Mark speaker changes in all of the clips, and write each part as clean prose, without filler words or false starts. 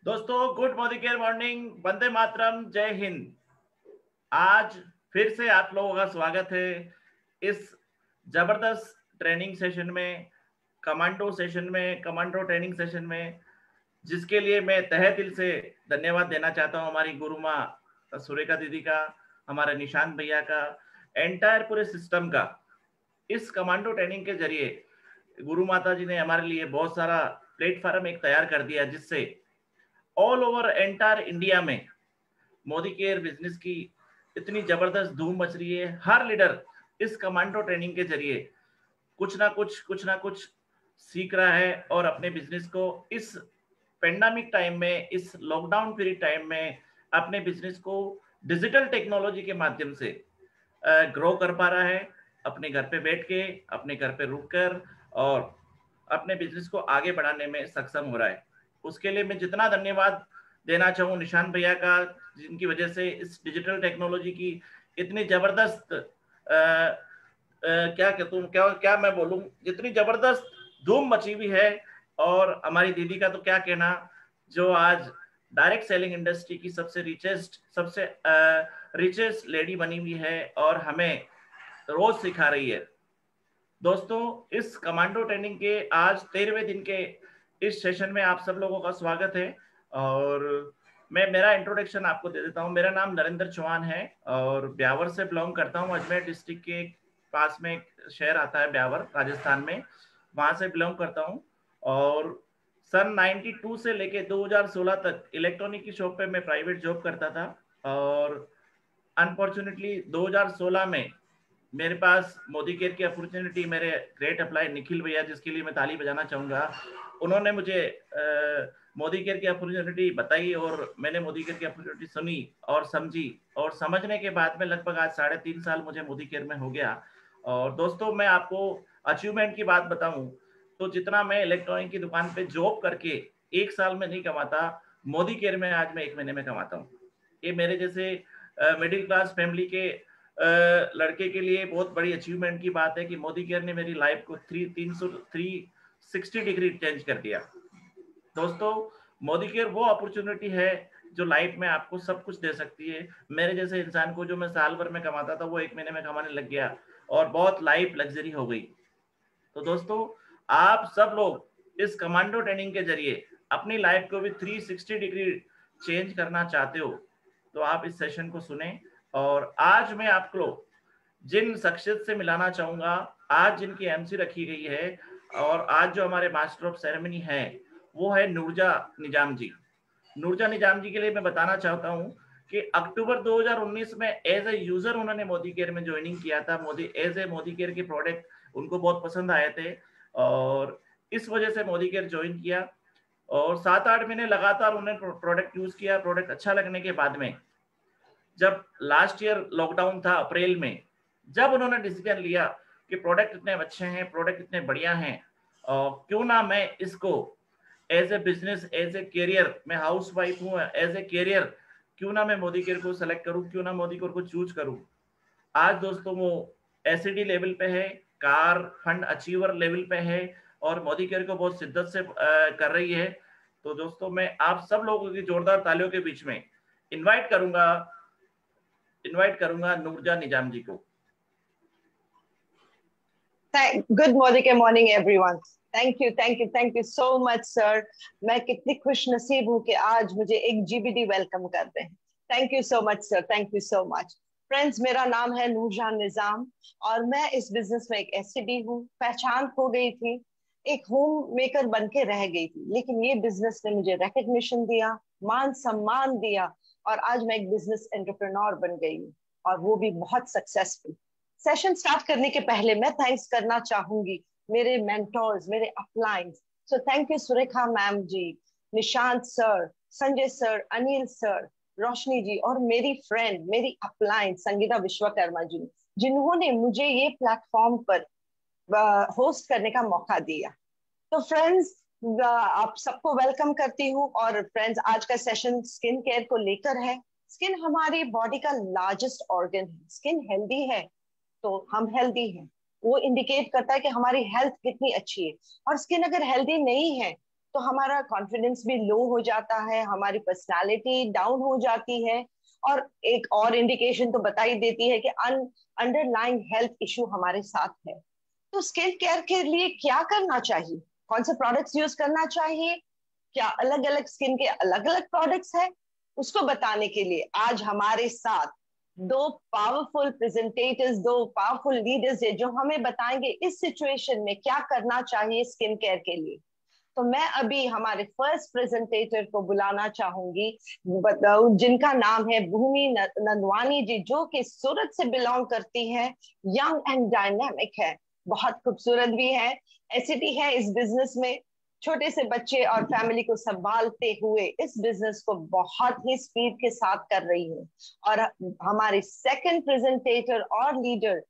Speaker 1: दोस्तों, good morning morning, Vande Mataram, जय हिंद। आज फिर से आप लोगों का स्वागत है इस जबरदस्त ट्रेनिंग सेशन में, कमांडो ट्रेनिंग सेशन में, जिसके लिए मैं तहे दिल से धन्यवाद देना चाहता हूं हमारी गुरु माँ सुरेखा दीदी का, हमारे निशांत भैया का, एंटायर पूरे सिस्टम का। इस कमांडो ट्रेनिंग के जरिए गुरु माता जी ने हमारे लिए बहुत सारा प्लेटफॉर्म एक तैयार कर दिया, जिससे ऑल ओवर एंटायर इंडिया में मोदी केयर बिजनेस की इतनी जबरदस्त धूम मच रही है। हर लीडर इस कमांडो ट्रेनिंग के जरिए कुछ ना कुछ सीख रहा है और अपने बिजनेस को इस पेंडेमिक टाइम में, इस लॉकडाउन पीरियड टाइम में अपने बिजनेस को डिजिटल टेक्नोलॉजी के माध्यम से ग्रो कर पा रहा है, अपने घर पे बैठ के, अपने घर पे रुक कर, और अपने बिजनेस को आगे बढ़ाने में सक्षम हो रहा है। उसके लिए मैं जितना धन्यवाद देना चाहूँ निशांत भैया का, जिनकी वजह से इस डिजिटल टेक्नोलॉजी की इतनी जबरदस्त क्या मैं बोलूं, जितनी जबरदस्त धूम मची हुई है। और हमारी दीदी का तो क्या कहना, जो आज डायरेक्ट सेलिंग इंडस्ट्री की सबसे रिचेस्ट लेडी बनी हुई है और हमें रोज सिखा रही है। दोस्तों, इस कमांडो ट्रेनिंग के आज 13वें दिन के इस सेशन में आप सब लोगों का स्वागत है। और मैं मेरा इंट्रोडक्शन आपको दे देता हूं। मेरा नाम नरेंद्र चौहान है और ब्यावर से बिलोंग करता हूं। अजमेर डिस्ट्रिक्ट के पास में एक शहर आता है ब्यावर, राजस्थान में, वहां से बिलोंग करता हूं। और सन 92 से लेके 2016 तक इलेक्ट्रॉनिक की शॉप पे मैं प्राइवेट जॉब करता था। और अनफॉर्चुनेटली 2016 में मेरे पास मोदी केयर की अपॉर्चुनिटी, मेरे ग्रेट अप्लाई निखिल भैया, जिसके लिए मैं ताली बजाना चाहूंगा, उन्होंने मुझे मोदी केयर की अपॉर्चुनिटी बताई और मैंने मोदी केयर की अपॉर्चुनिटी सुनी और समझी। और समझने के बाद में लगभग आज 3.5 साल मुझे मोदी केयर में हो गया। और दोस्तों, मैं आपको अचीवमेंट की बात बताऊं तो जितना मैं इलेक्ट्रॉनिक की दुकान पे जॉब करके 1 साल में नहीं कमाता, मोदी केयर में आज मैं 1 महीने में कमाता हूँ। ये मेरे जैसे मिडिल क्लास फैमिली के लड़के के लिए बहुत बड़ी अचीवमेंट की बात है कि मोदी केयर ने मेरी लाइफ को 360 डिग्री चेंज कर दिया। दोस्तों, मोदी केयर वो अपॉर्चुनिटी है जो लाइफ में आपको सब कुछ दे सकती है। मेरे जैसे इंसान को, जो मैं साल भर में कमाता था, वो 1 महीने में कमाने लग गया और बहुत लाइफ लग्जरी हो गई। तो दोस्तों, आप सब लोग इस कमांडो ट्रेनिंग के जरिए अपनी लाइफ को भी 360 डिग्री चेंज करना चाहते हो तो आप इस सेशन को सुने। और आज मैं आपको जिन शख्सियत से मिलाना चाहूंगा, आज जिनकी एमसी रखी गई है और आज जो हमारे मास्टर ऑफ सेरेमनी है, वो है नूरजा निजाम जी। नूरजा निजाम जी के लिए मैं बताना चाहता हूं कि अक्टूबर 2019 में एज ए यूजर उन्होंने मोदी केयर में ज्वाइनिंग किया था। मोदी केयर के प्रोडक्ट उनको बहुत पसंद आए थे और इस वजह से मोदी केयर ज्वाइन किया। और 7-8 महीने लगातार उन्होंने प्रोडक्ट यूज किया। प्रोडक्ट अच्छा लगने के बाद में, जब लास्ट ईयर लॉकडाउन था अप्रैल में, जब उन्होंने डिसीजन लिया कि प्रोडक्ट इतने अच्छे हैं, प्रोडक्ट इतने बढ़िया हैं, क्यों ना मैं इसको as a business, as a career, मैं हाउस वाइफ हूँ, एज ए कैरियर क्यों ना मैं मोदी केयर को सेलेक्ट करूँ, क्यों ना मोदी केयर को चूज करूँ। आज दोस्तों वो एसईडी लेवल पे है, कार फंड अचीवर लेवल पे है और मोदी केयर को बहुत शिद्दत से कर रही है। तो दोस्तों, मैं आप सब लोगों की जोरदार तालियों के बीच में इनवाइट करूंगा नूरजा निजाम जी को।
Speaker 2: Good morning everyone. Thank you so much sir. मैं कितनी खुश नसीब हूँ कि आज मुझे एक जीबीडी वेलकम करते हैं। Thank you so much sir, thank you so much. Friends, मेरा नाम है नूरजहान निजाम और मैं इस बिजनेस में एक एससीडी हूँ। पहचान खो गई थी, एक होम मेकर बन के रह गई थी, लेकिन ये बिजनेस ने मुझे रिकग्निशन दिया, मान सम्मान दिया और आज मैं एक बिजनेस एंटरप्रेन्योर बन गई हूँ, और वो भी बहुत सक्सेसफुल। सेशन स्टार्ट करने के पहले मैं थैंक्स करना चाहूंगी मेरे मेंटोर्स, मेरे अपलाइंस। So thank you Surekha ma'am ji, Nishant sir, Sanjay sir, Anil sir, Roshni ji और मेरी फ्रेंड, मेरी अपलाइन संगीता विश्वकर्मा जी, जिन्होंने मुझे ये प्लेटफॉर्म पर होस्ट करने का मौका दिया। तो फ्रेंड्स, आप सबको वेलकम करती हूँ। और फ्रेंड्स, आज का सेशन स्किन केयर को लेकर है। स्किन हमारी बॉडी का लार्जेस्ट ऑर्गन है। स्किन हेल्दी है तो हम हेल्दी हैं, वो इंडिकेट करता है कि हमारी हेल्थ कितनी अच्छी है। और स्किन अगर हेल्दी नहीं है तो हमारा कॉन्फिडेंस भी लो हो जाता है, हमारी पर्सनालिटी डाउन हो जाती है। और एक और इंडिकेशन तो बता ही देती है कि अंडरलाइंग हेल्थ इशू हमारे साथ है। तो स्किन केयर के लिए क्या करना चाहिए, कौन से प्रोडक्ट्स यूज करना चाहिए, क्या अलग अलग स्किन के अलग अलग प्रोडक्ट्स हैं, उसको बताने के लिए आज हमारे साथ दो पावरफुल प्रेजेंटेटर्स, दो पावरफुल लीडर्स है जो हमें बताएंगे इस सिचुएशन में क्या करना चाहिए स्किन केयर के लिए। तो मैं अभी हमारे फर्स्ट प्रेजेंटेटर को बुलाना चाहूंगी, जिनका नाम है भूमि नंदवानी जी, जो कि सूरत से बिलोंग करती हैं। यंग एंड डायनेमिक है, बहुत खूबसूरत भी है, एसिडी है इस बिजनेस में। छोटे से बच्चे और फैमिली को संभालते हुए इस बिजनेस को बहुत ही स्पीड के साथ कर रही है। और हमारे सेकंड प्रेजेंटेटर और लीडर,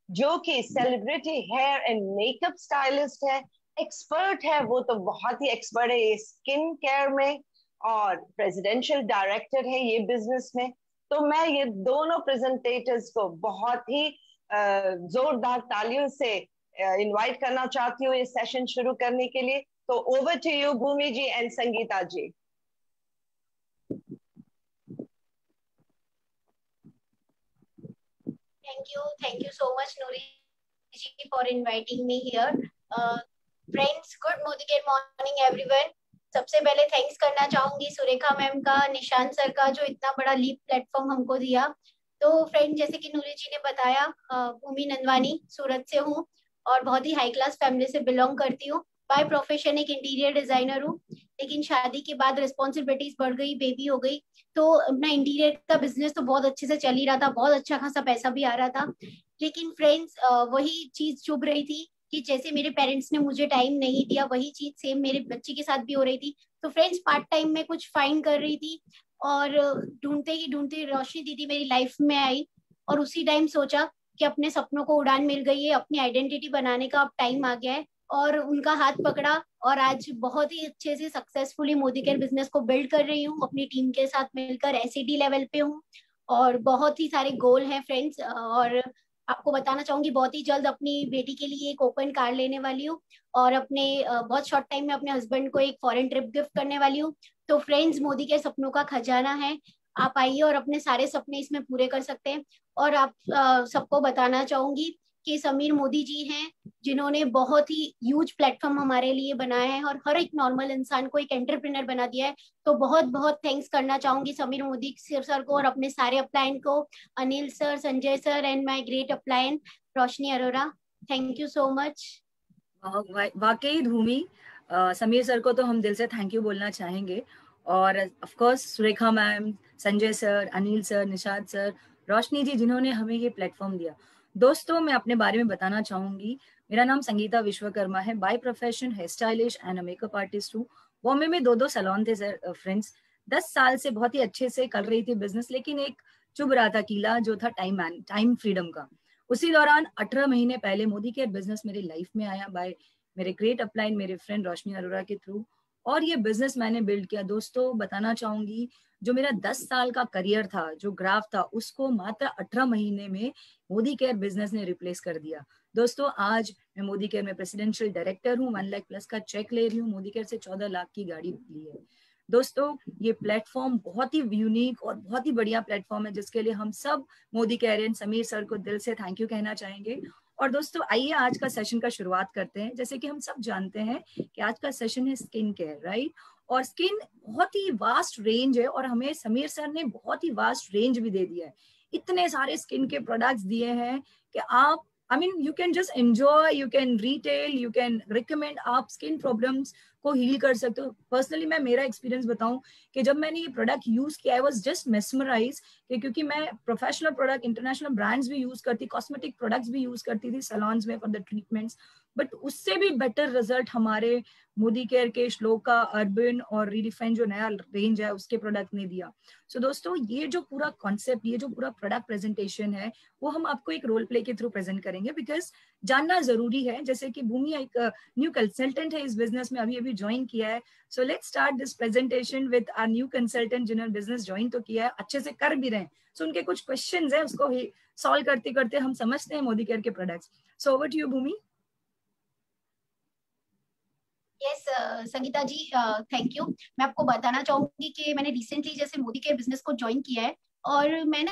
Speaker 2: जो कि celebrity hair and makeup stylist है, एक्सपर्ट है, वो तो बहुत ही एक्सपर्ट है स्किन केयर में, और प्रेसिडेंशियल डायरेक्टर है ये बिजनेस में। तो मैं ये दोनों प्रेजेंटेटर्स को बहुत ही जोरदार तालियों से इनवाइट करना चाहती हूँ ये सेशन शुरू करने के लिए। तो over to you Bhumi ji and Sangeeta ji.
Speaker 3: Thank you so much, Nuri ji, for inviting me here. Friends, good morning everyone. सबसे पहले थैंक्स करना चाहूंगी सुरेखा मैम का, निशांत सर का, जो इतना बड़ा लीप प्लेटफॉर्म हमको दिया। तो फ्रेंड, जैसे कि नूरी जी ने बताया, भूमि नंदवानी, सूरत से हूँ और बहुत ही हाई क्लास फैमिली से बिलोंग करती हूँ। बाय प्रोफेशन एक इंटीरियर डिजाइनर हूँ, लेकिन शादी के बाद रिस्पॉन्सिबिलिटीज बढ़ गई, बेबी हो गई, तो अपना इंटीरियर का बिजनेस तो बहुत अच्छे से चल ही रहा था, बहुत अच्छा खासा पैसा भी आ रहा था। लेकिन फ्रेंड्स, वही चीज चुभ रही थी कि जैसे मेरे पेरेंट्स ने मुझे टाइम नहीं दिया, वही चीज सेम मेरे बच्चे के साथ भी हो रही थी। तो फ्रेंड्स, पार्ट टाइम में कुछ फाइंड कर रही थी और ढूंढते ही ढूंढते रोशनी दीदी मेरी लाइफ में आई, और उसी टाइम सोचा कि अपने सपनों को उड़ान मिल गई है, अपनी आइडेंटिटी बनाने का अब टाइम आ गया है, और उनका हाथ पकड़ा और आज बहुत ही अच्छे से सक्सेसफुली मोदी केयर बिजनेस को बिल्ड कर रही हूँ। अपनी टीम के साथ मिलकर एसईडी लेवल पे हूँ और बहुत ही सारे गोल हैं फ्रेंड्स। और आपको बताना चाहूंगी, बहुत ही जल्द अपनी बेटी के लिए एक ओपन कार लेने वाली हूँ और अपने बहुत शॉर्ट टाइम में अपने हस्बैंड को एक फॉरेन ट्रिप गिफ्ट करने वाली हूँ। तो फ्रेंड्स, मोदी के सपनों का खजाना है, आप आइए और अपने सारे सपने इसमें पूरे कर सकते हैं। और आप सबको बताना चाहूंगी कि समीर मोदी जी हैं, जिन्होंने बहुत ही ह्यूज प्लेटफॉर्म हमारे लिए बनाया है और हर एक नॉर्मल इंसान को एक एंटरप्रेन्योर बना दिया है। तो बहुत बहुत थैंक्स करना चाहूंगी समीर मोदी सर को और अपने सारे अपलाइन को, Anil sir, Sanjay sir and my great upline Roshni Arora. Thank you so much.
Speaker 4: वाकई भूमि, समीर सर को तो हम दिल से थैंक यू बोलना चाहेंगे, और of course Surekha ma'am, Sanjay sir, Anil sir, Nishad sir, Roshni ji, जिन्होंने हमें ये प्लेटफॉर्म दिया। दोस्तों, मैं अपने बारे में बताना चाहूंगी। मेरा नाम संगीता विश्वकर्मा है, by profession hair stylish and makeup artist हूँ। बॉम्बे में दो सैलून थे सर फ्रेंड्स। 10 साल से बहुत ही अच्छे से कर रही थी बिजनेस, लेकिन एक चुभ रहा था कीला, जो था टाइम फ्रीडम का। उसी दौरान 18 महीने पहले मोदी केयर बिजनेस मेरी लाइफ में आया बाय मेरे ग्रेट अपलाइन, मेरे फ्रेंड रोशनी अरोरा के थ्रू, और ये बिजनेस मैंने बिल्ड किया। दोस्तों, बताना चाहूंगी, जो मेरा 10 साल का करियर था, जो ग्राफ था, उसको मात्र 18 महीने में मोदी केयर बिजनेस ने रिप्लेस कर दिया। दोस्तों, आज मैं मोदी केयर में प्रेसिडेंशियल डायरेक्टर हूँ, 1 लाख प्लस का चेक ले रही हूँ, मोदी केयर से 14 लाख की गाड़ी ली है। दोस्तों, ये प्लेटफॉर्म बहुत ही यूनिक और बहुत ही बढ़िया प्लेटफॉर्म है, जिसके लिए हम सब मोदी केयर समीर सर को दिल से थैंक यू कहना चाहेंगे। और दोस्तों, आइए आज का सेशन का शुरुआत करते हैं। जैसे कि हम सब जानते हैं कि आज का सेशन है स्किन केयर, राइट? और स्किन बहुत ही वास्ट रेंज है, और हमें समीर सर ने बहुत ही वास्ट रेंज भी दे दिया है। इतने सारे स्किन के प्रोडक्ट्स दिए हैं कि आप you can just enjoy, you can retail, you can recommend, आप स्किन प्रॉब्लम्स को हील कर सकते हो। पर्सनली मैं मेरा एक्सपीरियंस बताऊं कि जब मैंने ये प्रोडक्ट यूज किया, आई वाज जस्ट मेस्मराइज, क्योंकि मैं प्रोफेशनल प्रोडक्ट, इंटरनेशनल ब्रांड्स भी यूज करती, कॉस्मेटिक प्रोडक्ट्स भी यूज करती थी सैलून्स में फॉर द ट्रीटमेंट्स, बट उससे भी बेटर रिजल्ट हमारे मोदी केयर के श्लोका, अर्बन और रिडिफाइन जो नया रेंज है उसके प्रोडक्ट ने दिया। सो दोस्तों, ये जो पूरा कॉन्सेप्ट, ये जो पूरा प्रोडक्ट प्रेजेंटेशन है, वो हम आपको एक रोल प्ले के थ्रू प्रेजेंट करेंगे, बिकॉज जानना जरूरी है। जैसे कि भूमि एक न्यू कंसल्टेंट है इस बिजनेस में, अभी ज्वाइन किया है। So let's start this presentation with our new consultant, जिन्होंने बिजनेस ज्वाइन तो किया है, अच्छे से कर भी रहे हैं। सो उनके कुछ क्वेश्चंस है, उसको सॉल्व करते करते हम समझते हैं मोदी केयर के products. So over to you Bhumi.
Speaker 3: Yes Sangeeta ji, thank you. मैं आपको बताना चाहूंगी कि मैंने रिसेंटली जैसे मोदी केयर बिजनेस को ज्वाइन किया है, और मैंने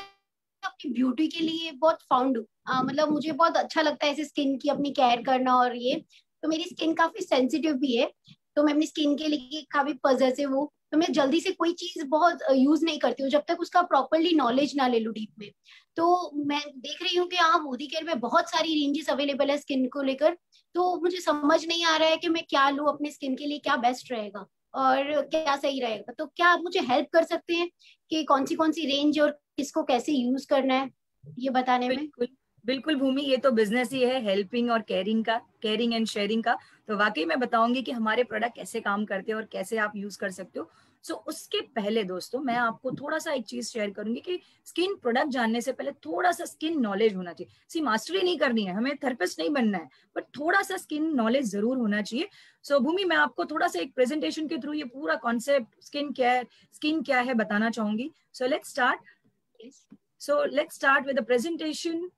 Speaker 3: अपनी ब्यूटी के लिए बहुत फाउंड मतलब मुझे बहुत अच्छा लगता है ऐसे स्किन की अपनी केयर करना। और ये तो मेरी स्किन काफी सेंसिटिव भी है, तो मैं अपनी स्किन के लिए काफी पॉजिटिव हूँ। तो मैं जल्दी से कोई चीज बहुत यूज नहीं करती हूँ जब तक उसका प्रॉपरली नॉलेज ना ले लूँ डीप में। तो मैं देख रही हूँ कि हाँ, मोदी केयर में बहुत सारी रेंजेस अवेलेबल है स्किन को लेकर। तो मुझे समझ नहीं आ रहा है कि मैं क्या लूँ अपनी स्किन के लिए, क्या बेस्ट रहेगा और क्या सही रहेगा। तो क्या आप मुझे हेल्प कर सकते हैं कि कौन सी रेंज और किसको कैसे यूज करना है, ये बताने में?
Speaker 4: बिल्कुल बिल्कुल भूमि, ये तो बिजनेस ही है हेल्पिंग और केयरिंग का, केयरिंग एंड शेयरिंग का। तो वाकई मैं बताऊंगी कि हमारे प्रोडक्ट कैसे काम करते हैं और कैसे आप यूज कर सकते हो। सो उसके पहले दोस्तों मैं आपको थोड़ा सा एक चीज शेयर करूंगी कि स्किन प्रोडक्ट जानने से पहले थोड़ा सा स्किन नॉलेज होना चाहिए। सी मास्टरी नहीं करनी है, हमें थेरेपिस्ट नहीं बनना है, बट थोड़ा सा स्किन नॉलेज जरूर होना चाहिए। सो भूमि, मैं आपको थोड़ा सा एक प्रेजेंटेशन के थ्रू ये पूरा कॉन्सेप्ट स्किन क्या है बताना चाहूंगी। So let's start. So let's start with the presentation.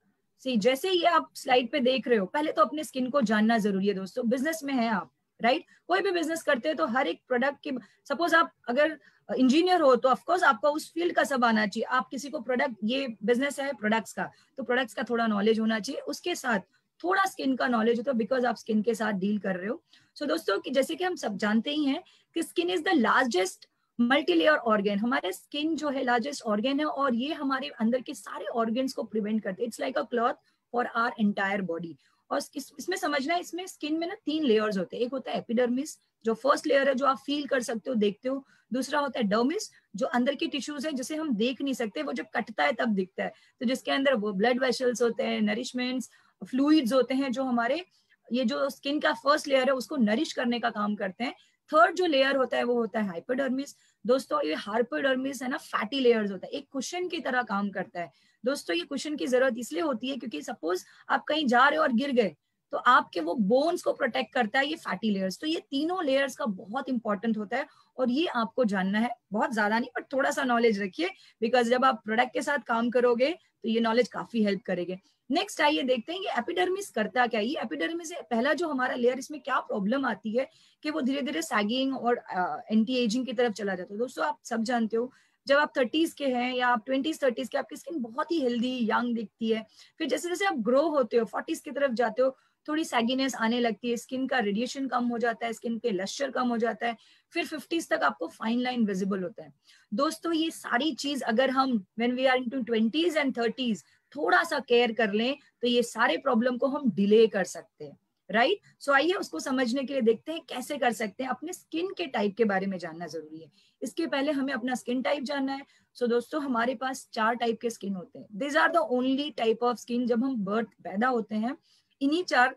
Speaker 4: सी जैसे ही आप स्लाइड पे देख रहे हो, पहले तो अपने स्किन को जानना जरूरी है दोस्तों। बिजनेस में है आप, राइट? कोई भी बिजनेस करते हैं तो हर एक प्रोडक्ट की, सपोज आप अगर इंजीनियर हो तो ऑफकोर्स आपका उस फील्ड का सब आना चाहिए। आप किसी को प्रोडक्ट, ये बिजनेस है प्रोडक्ट्स का, तो प्रोडक्ट्स का थोड़ा नॉलेज होना चाहिए, उसके साथ थोड़ा स्किन का नॉलेज हो, तो बिकॉज आप स्किन के साथ डील कर रहे हो। सो दोस्तों कि जैसे कि हम सब जानते ही हैं कि skin is the largest multi layer organ. हमारे स्किन जो है लार्जेस्ट ऑर्गेन है, और ये हमारे अंदर के सारे ऑर्गेन्स को प्रिवेंट करते हैं। It's like a cloth for our entire body. और इसमें समझना है, इसमें स्किन में ना 3 लेयर्स होते हैं। एक होता है एपिडर्मिस, जो फर्स्ट लेयर है, जो आप फील कर सकते हो, देखते हो। दूसरा होता है डर्मिस, जो अंदर की टिश्यूज है जिसे हम देख नहीं सकते, वो जब कटता है तब दिखता है, तो जिसके अंदर वो ब्लड वेसल्स होते हैं, नरिशमेंट्स, फ्लूइड्स होते हैं, जो हमारे ये जो स्किन का फर्स्ट लेयर है उसको नरिश करने का काम करते हैं। थर्ड जो लेयर होता है वो होता है हाइपोडर्मिस। दोस्तों ये हाइपोडर्मिस है ना, फैटी लेयर्स होता है, एक कुशन की तरह काम करता है। दोस्तों ये कुशन की जरूरत इसलिए होती है क्योंकि सपोज आप कहीं जा रहे हो और गिर गए, तो आपके वो बोन्स को प्रोटेक्ट करता है ये फैटी लेयर्स। तो ये तीनों लेयर्स का बहुत इंपॉर्टेंट होता है, और ये आपको जानना है। बहुत ज्यादा नहीं, बट थोड़ा सा नॉलेज रखिए, बिकॉज जब आप प्रोडक्ट के साथ काम करोगे तो ये नॉलेज काफी हेल्प करेंगे। नेक्स्ट आइए देखते हैं ये एपिडर्मिस करता क्या है। ये एपिडर्मिस है पहला जो हमारा लेयर, इसमें क्या प्रॉब्लम आती है कि वो धीरे धीरे सैगिंग और एंटी एजिंग की तरफ चला जाता है। दोस्तों आप सब जानते हो, जब आप 30s के हैं या आप 20s 30s के, आपकी स्किन बहुत ही हेल्दी यंग दिखती है। फिर जैसे जैसे आप ग्रो होते हो, 40s की तरफ जाते हो, थोड़ी सैगिनेस आने लगती है, स्किन का रेडिएशन कम हो जाता है, स्किन पे लश्चर कम हो जाता है। फिर 50s तक आपको फाइन लाइन विजिबल होता है। दोस्तों ये सारी चीज अगर हम when we are into 20s and 30s थोड़ा सा केयर कर लें, तो ये सारे प्रॉब्लम को हम डिले कर सकते हैं, राइट? सो आइए उसको समझने के लिए देखते हैं कैसे कर सकते हैं। अपने स्किन के टाइप के बारे में जानना जरूरी है। इसके पहले हमें अपना स्किन टाइप जानना है। सो दोस्तों हमारे पास 4 टाइप के स्किन होते हैं। This are the only type of skin, जब हम बर्थ पैदा होते हैं इन्हीं 4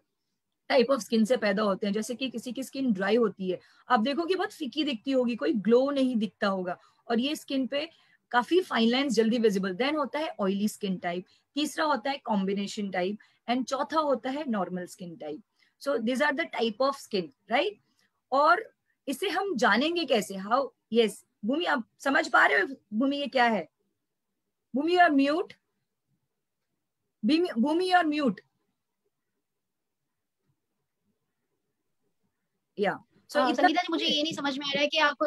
Speaker 4: टाइप ऑफ स्किन से पैदा होते हैं। जैसे कि किसी की स्किन ड्राई होती है, आप देखोगे बहुत फीकी दिखती होगी, कोई ग्लो नहीं दिखता होगा, और ये स्किन पे काफी फाइन लाइंस जल्दी विजिबल। देन होता है ऑयली स्किन टाइप, तीसरा होता है कॉम्बिनेशन टाइप, एंड चौथा होता है normal skin type. So this are the type of skin, right? और इसे हम जानेंगे कैसे? हाउ? यस भूमि, आप समझ पा रहे हो भूमि ये क्या है? भूमि और म्यूट, भूमि और म्यूट, या इतना
Speaker 3: संगीता जी, मुझे ये नहीं समझ में आ रहा है कि आप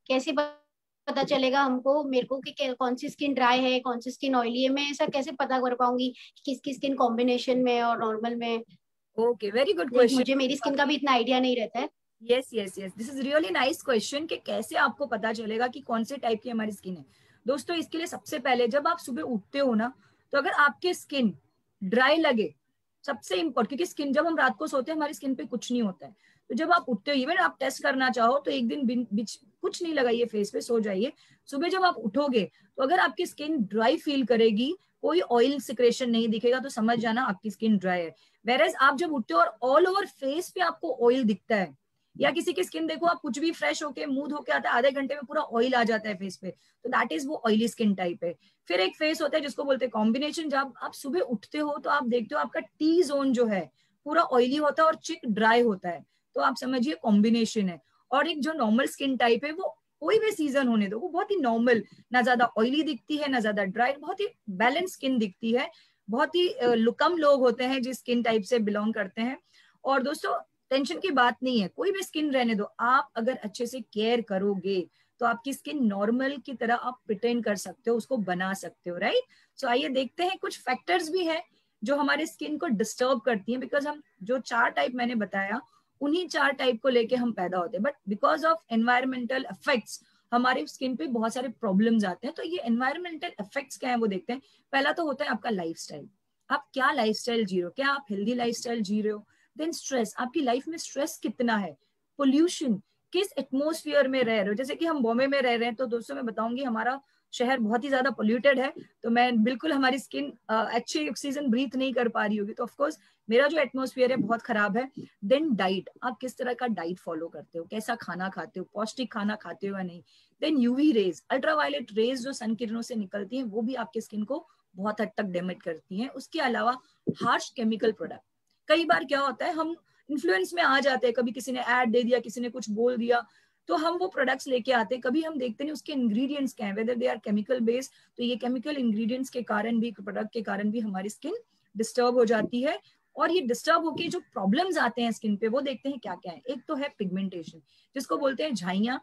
Speaker 3: कैसे पता चलेगा हमको, मेरे को कि कौन सी स्किन ड्राई है, कौन सी स्किन ऑयली है। मैं ऐसा कैसे पता कर पाऊंगी किसकी स्किन कॉम्बिनेशन में और नॉर्मल में?
Speaker 4: Okay, very good question.
Speaker 3: मुझे मेरी स्किन का भी इतना आइडिया नहीं रहता है।
Speaker 4: Yes yes yes, this is really nice question कि कैसे आपको पता चलेगा कि कौन से टाइप की हमारी स्किन है। दोस्तों इसके लिए सबसे पहले जब आप सुबह उठते हो ना, तो अगर आपकी स्किन ड्राई लगे, सबसे इम्पोर्टेंट, क्योंकि स्किन जब हम रात को सोते हैं हमारी स्किन पे कुछ नहीं होता है, तो जब आप उठते हो, इवन आप टेस्ट करना चाहो तो एक दिन कुछ नहीं लगाइए फेस पे, सो जाइए। सुबह जब आप उठोगे तो अगर आपकी स्किन ड्राई फील करेगी, कोई ऑयल सिक्रेशन नहीं दिखेगा, तो समझ जाना आपकी स्किन ड्राई है। वेरएज आप जब उठते हो और ऑल ओवर फेस पे आपको ऑयल दिखता है, या किसी की स्किन देखो, आप कुछ भी फ्रेश होके मुंह धो के आता है, आधे घंटे में पूरा ऑयल आ जाता है फेस पे, तो दैट इज वो ऑयली स्किन टाइप है। फिर एक फेस होता है जिसको बोलते हैं कॉम्बिनेशन। जब आप सुबह उठते हो तो आप देखते हो आपका टी जोन जो है पूरा ऑयली होता है और चिक ड्राई होता है, तो आप समझिए कॉम्बिनेशन है। और एक जो नॉर्मल स्किन टाइप है, वो कोई भी सीजन होने दो, वो बहुत ही नॉर्मल, ना ज्यादा ऑयली दिखती है ना ज्यादा ड्राई, बहुत ही बैलेंस स्किन दिखती है। बहुत ही कम लोग होते हैं जिस स्किन टाइप से बिलोंग करते हैं। और दोस्तों टेंशन की बात नहीं है, कोई भी स्किन रहने दो, आप अगर अच्छे से केयर करोगे तो आपकी स्किन नॉर्मल की तरह आप प्रिटेंड कर सकते हो, उसको बना सकते हो, राइट। सो आइए देखते हैं, कुछ फैक्टर्स भी है जो हमारे स्किन को डिस्टर्ब करती हैं, बिकॉज हम जो 4 टाइप मैंने बताया उन्हीं 4 टाइप को लेके हम पैदा होते हैं, but because of environmental effects हमारे स्किन पे बहुत सारे प्रॉब्लम्स आते हैं। तो ये एनवायरमेंटल इफेक्ट्स क्या है वो देखते हैं। पहला तो होता है आपका लाइफस्टाइल, आप क्या लाइफस्टाइल जी रहे हो, क्या आप हेल्दी लाइफस्टाइल जी रहे हो। देन स्ट्रेस, आपकी लाइफ में स्ट्रेस कितना है। पोल्यूशन, किस एटमोस्फियर में रह रहे हो। जैसे कि हम बॉम्बे में रह रहे हैं, तो दोस्तों मैं बताऊंगी हमारा शहर बहुत ही ज्यादा पोल्यूटेड है, तो मैं बिल्कुल हमारी स्किन अच्छी ऑक्सीजन ब्रीथ नहीं कर पा रही होगी, तो ऑफकोर्स मेरा जो एटमोस्फियर है बहुत खराब है। देन डाइट, आप किस तरह का डाइट फॉलो करते हो, कैसा खाना खाते हो, पौष्टिक खाना खाते हो या नहीं। Then UV rays, ultraviolet rays जो सन किरणों से निकलती हैं वो भी आपकी स्किन को बहुत हद तक डैमेज करती हैं। उसके अलावा हार्श केमिकल प्रोडक्ट, कई बार क्या होता है हम इन्फ्लुएंस में आ जाते हैं, कभी किसी ने ऐड दे दिया, किसी ने कुछ बोल दिया, तो हम वो प्रोडक्ट्स लेके आते हैं, कभी हम देखते नहीं उसके इंग्रेडिएंट्स क्या है, whether they are chemical based. तो ये केमिकल इंग्रेडिएंट्स के कारण भी, प्रोडक्ट के कारण भी हमारी स्किन डिस्टर्ब हो जाती है। और ये डिस्टर्ब होके जो प्रॉब्लम्स आते हैं स्किन पे वो देखते हैं क्या क्या है। एक तो है पिगमेंटेशन, जिसको बोलते हैं झाइयां।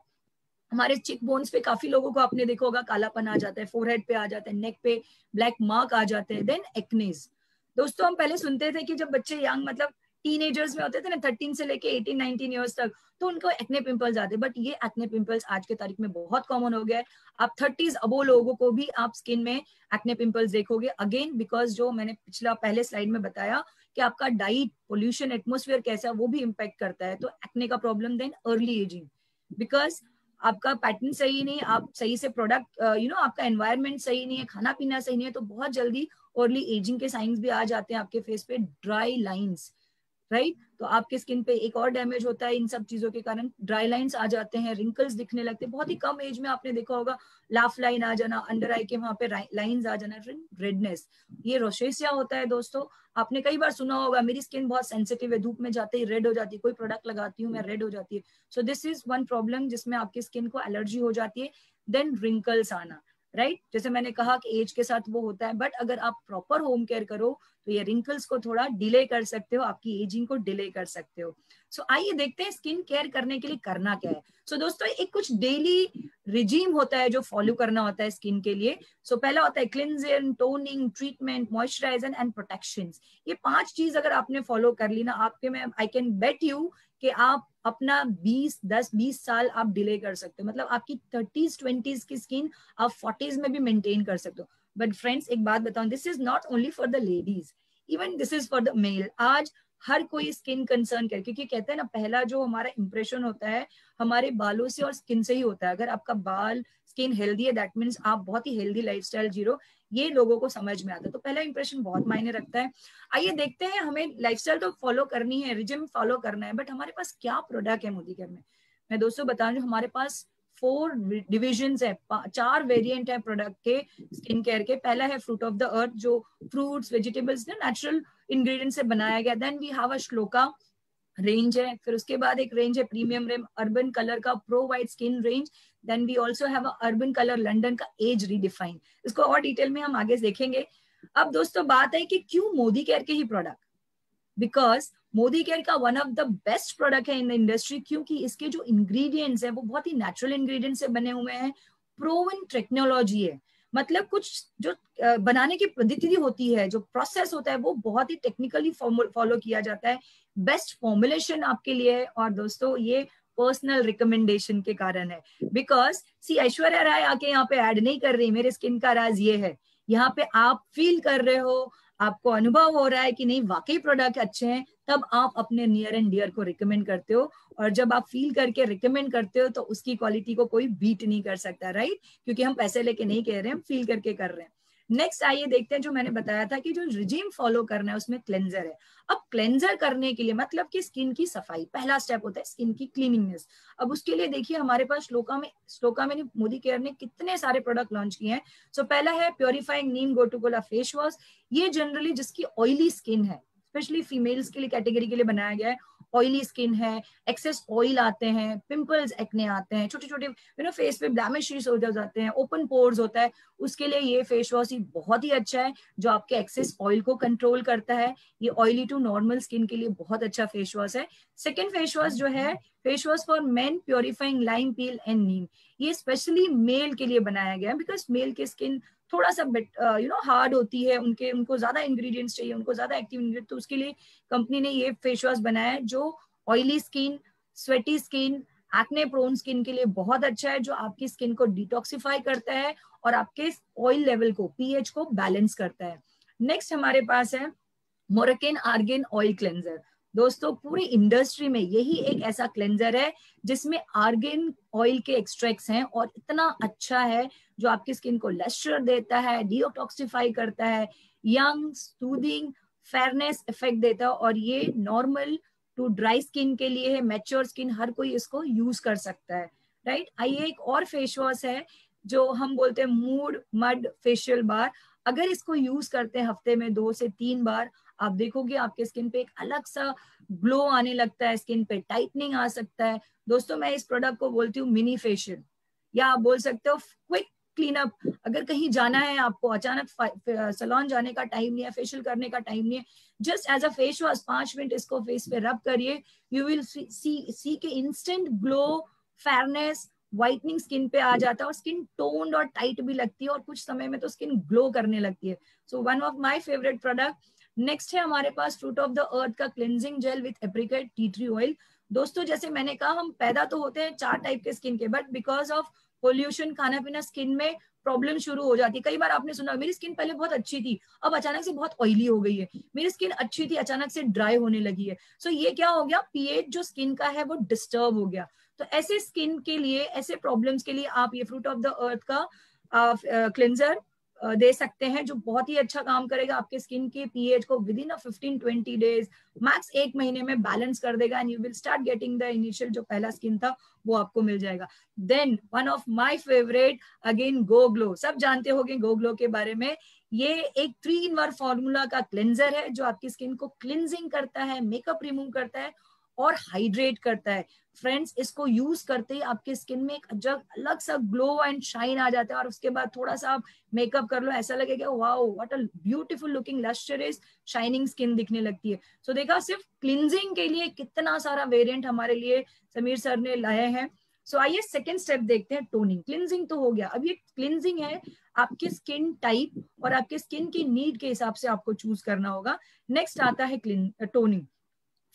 Speaker 4: हमारे चिक बोन्स पे काफी लोगों को आपने देखा होगा कालापन आ जाता है, फोरहेड पे आ जाता है, नेक पे ब्लैक मार्क आ जाते हैं। देन एक्नेस, दोस्तों हम पहले सुनते थे कि जब बच्चे यंग मतलब टीनेजर्स में होते थे ना, 13 से लेके 18-19 ईयर्स तक, तो उनको एक्ने पिंपल्स आते, बट ये एक्ने पिंपल्स आज के तारीख में बहुत कॉमन हो गया है। आप 30s अबो लोगों को भी आप स्किन में एक्ने पिंपल्स देखोगे, अगेन बिकॉज जो मैंने पिछला पहले स्लाइड में बताया कि आपका डाइट, पोल्यूशन, एटमोस्फेयर कैसा वो भी इम्पैक्ट करता है। तो एक्ने का problem. Then early ageing, because आपका पैटर्न सही नहीं, आप सही से प्रोडक्ट आपका एनवायरनमेंट सही नहीं है, खाना पीना सही नहीं है, तो बहुत जल्दी अर्ली एजिंग के साइंस भी आ जाते हैं आपके फेस पे। ड्राई लाइंस, राइट, तो आपके स्किन पे एक और डैमेज होता है इन सब चीजों के कारण, ड्राई लाइंस आ जाते हैं, रिंकल्स दिखने लगते हैं। बहुत ही कम एज में आपने देखा होगा लाफ लाइन आ जाना, अंडर आई के वहां पे लाइंस आ जाना, रेडनेस, ये रोशेसिया होता है। दोस्तों आपने कई बार सुना होगा मेरी स्किन बहुत सेंसिटिव है, धूप में जाते ही रेड हो जाती है, कोई प्रोडक्ट लगाती हूँ मैं रेड हो जाती है। So this is one problem जिसमें आपकी स्किन को एलर्जी हो जाती है। देन रिंकल्स आना, राइट, जैसे मैंने कहा कि एज के साथ वो होता है, बट अगर आप प्रॉपर होम केयर करो तो ये रिंकल्स को थोड़ा डिले कर सकते हो, आपकी एजिंग को डिले कर सकते हो। सो आइए देखते हैं स्किन केयर करने के लिए करना क्या है। सो दोस्तों एक कुछ डेली रिजीम होता है जो फॉलो करना होता है स्किन के लिए। सो पहला होता है cleansing, toning, treatment, moisturiser and protection. ये 5 चीज अगर आपने फॉलो कर ली ना, आपके में आई कैन बेट यू कि आप अपना 10-20 साल आप डिले कर सकते हो। मतलब आपकी 30s 20s की स्किन आप 40s में भी मेंटेन कर सकते हो। बट फ्रेंड्स एक बात बताऊं, this is not only for the ladies, even this is for the male. आज हर कोई स्किन कंसर्न कर, क्योंकि कहते हैं ना पहला जो हमारा इंप्रेशन होता है हमारे बालों से और स्किन से ही होता है। अगर आपका बाल स्किन हेल्दी है दैट मीन्स आप बहुत ही हेल्दी लाइफस्टाइल जी रहे हो, ये लोगों को समझ में आता है। तो पहला इंप्रेशन बहुत मायने रखता है। आइए देखते हैं, हमें लाइफस्टाइल तो फॉलो करनी है, रिजिम फॉलो करना है, बट हमारे पास क्या प्रोडक्ट है मोदी केयर में। मैं दोस्तों बता रही हूँ हमारे पास 4 डिविजन्स है, 4 वेरिएंट है प्रोडक्ट के स्किन केयर के। पहला है फ्रूट ऑफ द अर्थ, जो फ्रूट्स वेजिटेबल्स नेचुरल इंग्रेडिएंट से बनाया गया। Then we have a Shloka range है, फिर उसके बाद एक रेंज है प्रीमियम रेम अर्बन कलर का pro white skin range. Then we also have Urban Color London का एज रीडिफाइन। इसको और डिटेल में हम आगे देखेंगे। अब दोस्तों बात है कि क्यों मोदी केयर के ही प्रोडक्ट, बिकॉज मोदी केयर का one of the best product है इन द इंडस्ट्री, क्योंकि इसके जो इंग्रेडिएंट्स हैं वो बहुत ही नेचुरल इंग्रेडिएंट्स से बने हुए हैं, प्रोवन टेक्नोलॉजी है। मतलब कुछ जो बनाने की पद्धति होती है, जो प्रोसेस होता है वो बहुत ही टेक्निकली फॉलो किया जाता है। बेस्ट फॉर्मुलेशन आपके लिए, और दोस्तों ये पर्सनल रिकमेंडेशन के कारण है। बिकॉज सी ऐश्वर्या राय आके यहाँ पे ऐड नहीं कर रही, मेरे स्किन का राज ये है, यहाँ पे आप फील कर रहे हो, आपको अनुभव हो रहा है कि नहीं वाकई प्रोडक्ट अच्छे हैं, तब आप अपने नियर एंड डियर को रिकमेंड करते हो। और जब आप फील करके रिकमेंड करते हो तो उसकी क्वालिटी को कोई बीट नहीं कर सकता, राइट, क्योंकि हम पैसे लेके नहीं कह रहे हैं, हम फील करके कर रहे हैं। नेक्स्ट आइए देखते हैं, जो मैंने बताया था कि जो रिजीम फॉलो करना है उसमें क्लेंजर है। अब क्लेंजर करने के लिए मतलब कि स्किन की सफाई, पहला स्टेप होता है स्किन की क्लीनिंगनेस। अब उसके लिए देखिए हमारे पास श्लोका में मोदी केयर ने कितने सारे प्रोडक्ट लॉन्च किए हैं। सो पहला है प्योरीफाइंग नीम गोटुकोला फेस वॉश। ये जनरली जिसकी ऑयली स्किन है, स्पेशली फीमेल्स के लिए कैटेगरी के लिए बनाया गया है। ऑयली स्किन है, एक्सेस ऑयल आते हैं, पिंपल्स एक्ने आते हैं, छोटे छोटे फेस पे ब्लैमिशेस हो जाते हैं, ओपन पोर्स होता है, उसके लिए ये फेस वॉश ही बहुत ही अच्छा है, जो आपके एक्सेस ऑयल को कंट्रोल करता है। ये ऑयली टू नॉर्मल स्किन के लिए बहुत अच्छा फेस वॉश है। सेकेंड फेस वॉश जो है, face wash for men purifying lime peel and neem. ये स्पेशली मेल के लिए बनाया गया है, बिकॉज मेल की स्किन थोड़ा सा हार्ड होती है, उनको ज्यादा इंग्रेडिएंट्स चाहिए, उनको ज्यादा एक्टिव इंग्रेडिएंट, तो उसके लिए कंपनी ने ये फेस वॉश बनाया है जो oily skin, sweaty skin, acne prone skin के लिए बहुत अच्छा है, जो आपकी स्किन को डिटॉक्सिफाई करता है और आपके ऑयल लेवल को, पीएच को बैलेंस करता है। नेक्स्ट हमारे पास है मोरक्कन आर्गन ऑयल क्लेंजर। दोस्तों पूरी इंडस्ट्री में यही एक ऐसा क्लेंजर है जिसमें आर्गन ऑयल के एक्सट्रैक्ट्स हैं और इतना अच्छा है, जो आपकी स्किन को लस्टर देता है, डिटॉक्सिफाई करता है, यंग, सूदिंग, फेयरनेस इफेक्ट देता है, और ये नॉर्मल टू ड्राई स्किन के लिए है, मैच्योर स्किन, हर कोई इसको यूज कर सकता है, राइट। आइए एक और फेस वॉश है जो हम बोलते हैं मूड मड फेशियल बार। अगर इसको यूज करते हैं हफ्ते में 2 से 3 बार, आप देखोगे आपके स्किन पे एक अलग सा ग्लो आने लगता है, स्किन पे टाइटनिंग आ सकता है। दोस्तों मैं इस प्रोडक्ट को बोलती हूँ मिनी फेशियल, या आप बोल सकते हो क्विक क्लीन अप। अगर कहीं जाना है आपको, अचानक सैलून जाने का टाइम नहीं है, फेशियल करने का टाइम नहीं है, just as a face wash 5 minute इसको फेस पे रब करिए, यू विल सी के instant glow, fairness, whitening skin पे आ जाता है, और स्किन टोन्ड और टाइट भी लगती है, और कुछ समय में तो स्किन ग्लो करने लगती है। So one of my favourite product. Next है हमारे पास फ्रूट ऑफ द अर्थ का cleansing gel with apricot tea tree oil. दोस्तों जैसे मैंने कहा, हम पैदा तो होते हैं 4 टाइप के स्किन के, बट बिकॉज ऑफ पोल्यूशन, खाना पीना, स्किन में प्रॉब्लम शुरू हो जाती है। कई बार आपने सुना, मेरी स्किन पहले बहुत अच्छी थी, अब अचानक से बहुत ऑयली हो गई है, मेरी स्किन अच्छी थी अचानक से ड्राई होने लगी है। सो ये क्या हो गया, पीएच जो स्किन का है वो डिस्टर्ब हो गया। तो ऐसे स्किन के लिए, ऐसे प्रॉब्लम्स के लिए आप ये फ्रूट ऑफ द अर्थ का क्लेंजर दे सकते हैं, जो बहुत ही अच्छा काम करेगा, आपके स्किन के पीएच को विद इन 15-20 डेज, मैक्स 1 महीने में बैलेंस कर देगा, and you will start getting the initial जो पहला स्किन था वो आपको मिल जाएगा। Then one of my favourite again, go glow. सब जानते होंगे गो ग्लो के बारे में। ये एक 3-in-1 फॉर्मूला का क्लेंजर है, जो आपकी स्किन को क्लिनजिंग करता है, मेकअप रिमूव करता है और हाइड्रेट करता है। फ्रेंड्स इसको यूज करते ही आपके स्किन में एक अलग सा ग्लो एंड शाइन आ जाता है, और उसके बाद थोड़ा सा आप मेकअप कर लो, ऐसा लगेगा wow what a beautiful looking lustrous shining skin दिखने लगती है। सो देखा, सिर्फ क्लिनजिंग के लिए कितना सारा वेरिएंट हमारे लिए समीर सर ने लाए हैं। सो आइए सेकेंड स्टेप देखते हैं, टोनिंग। क्लिनजिंग तो हो गया, अब ये क्लिनजिंग है, आपके स्किन टाइप और आपके स्किन की नीड के हिसाब से आपको चूज करना होगा। नेक्स्ट आता है टोनिंग।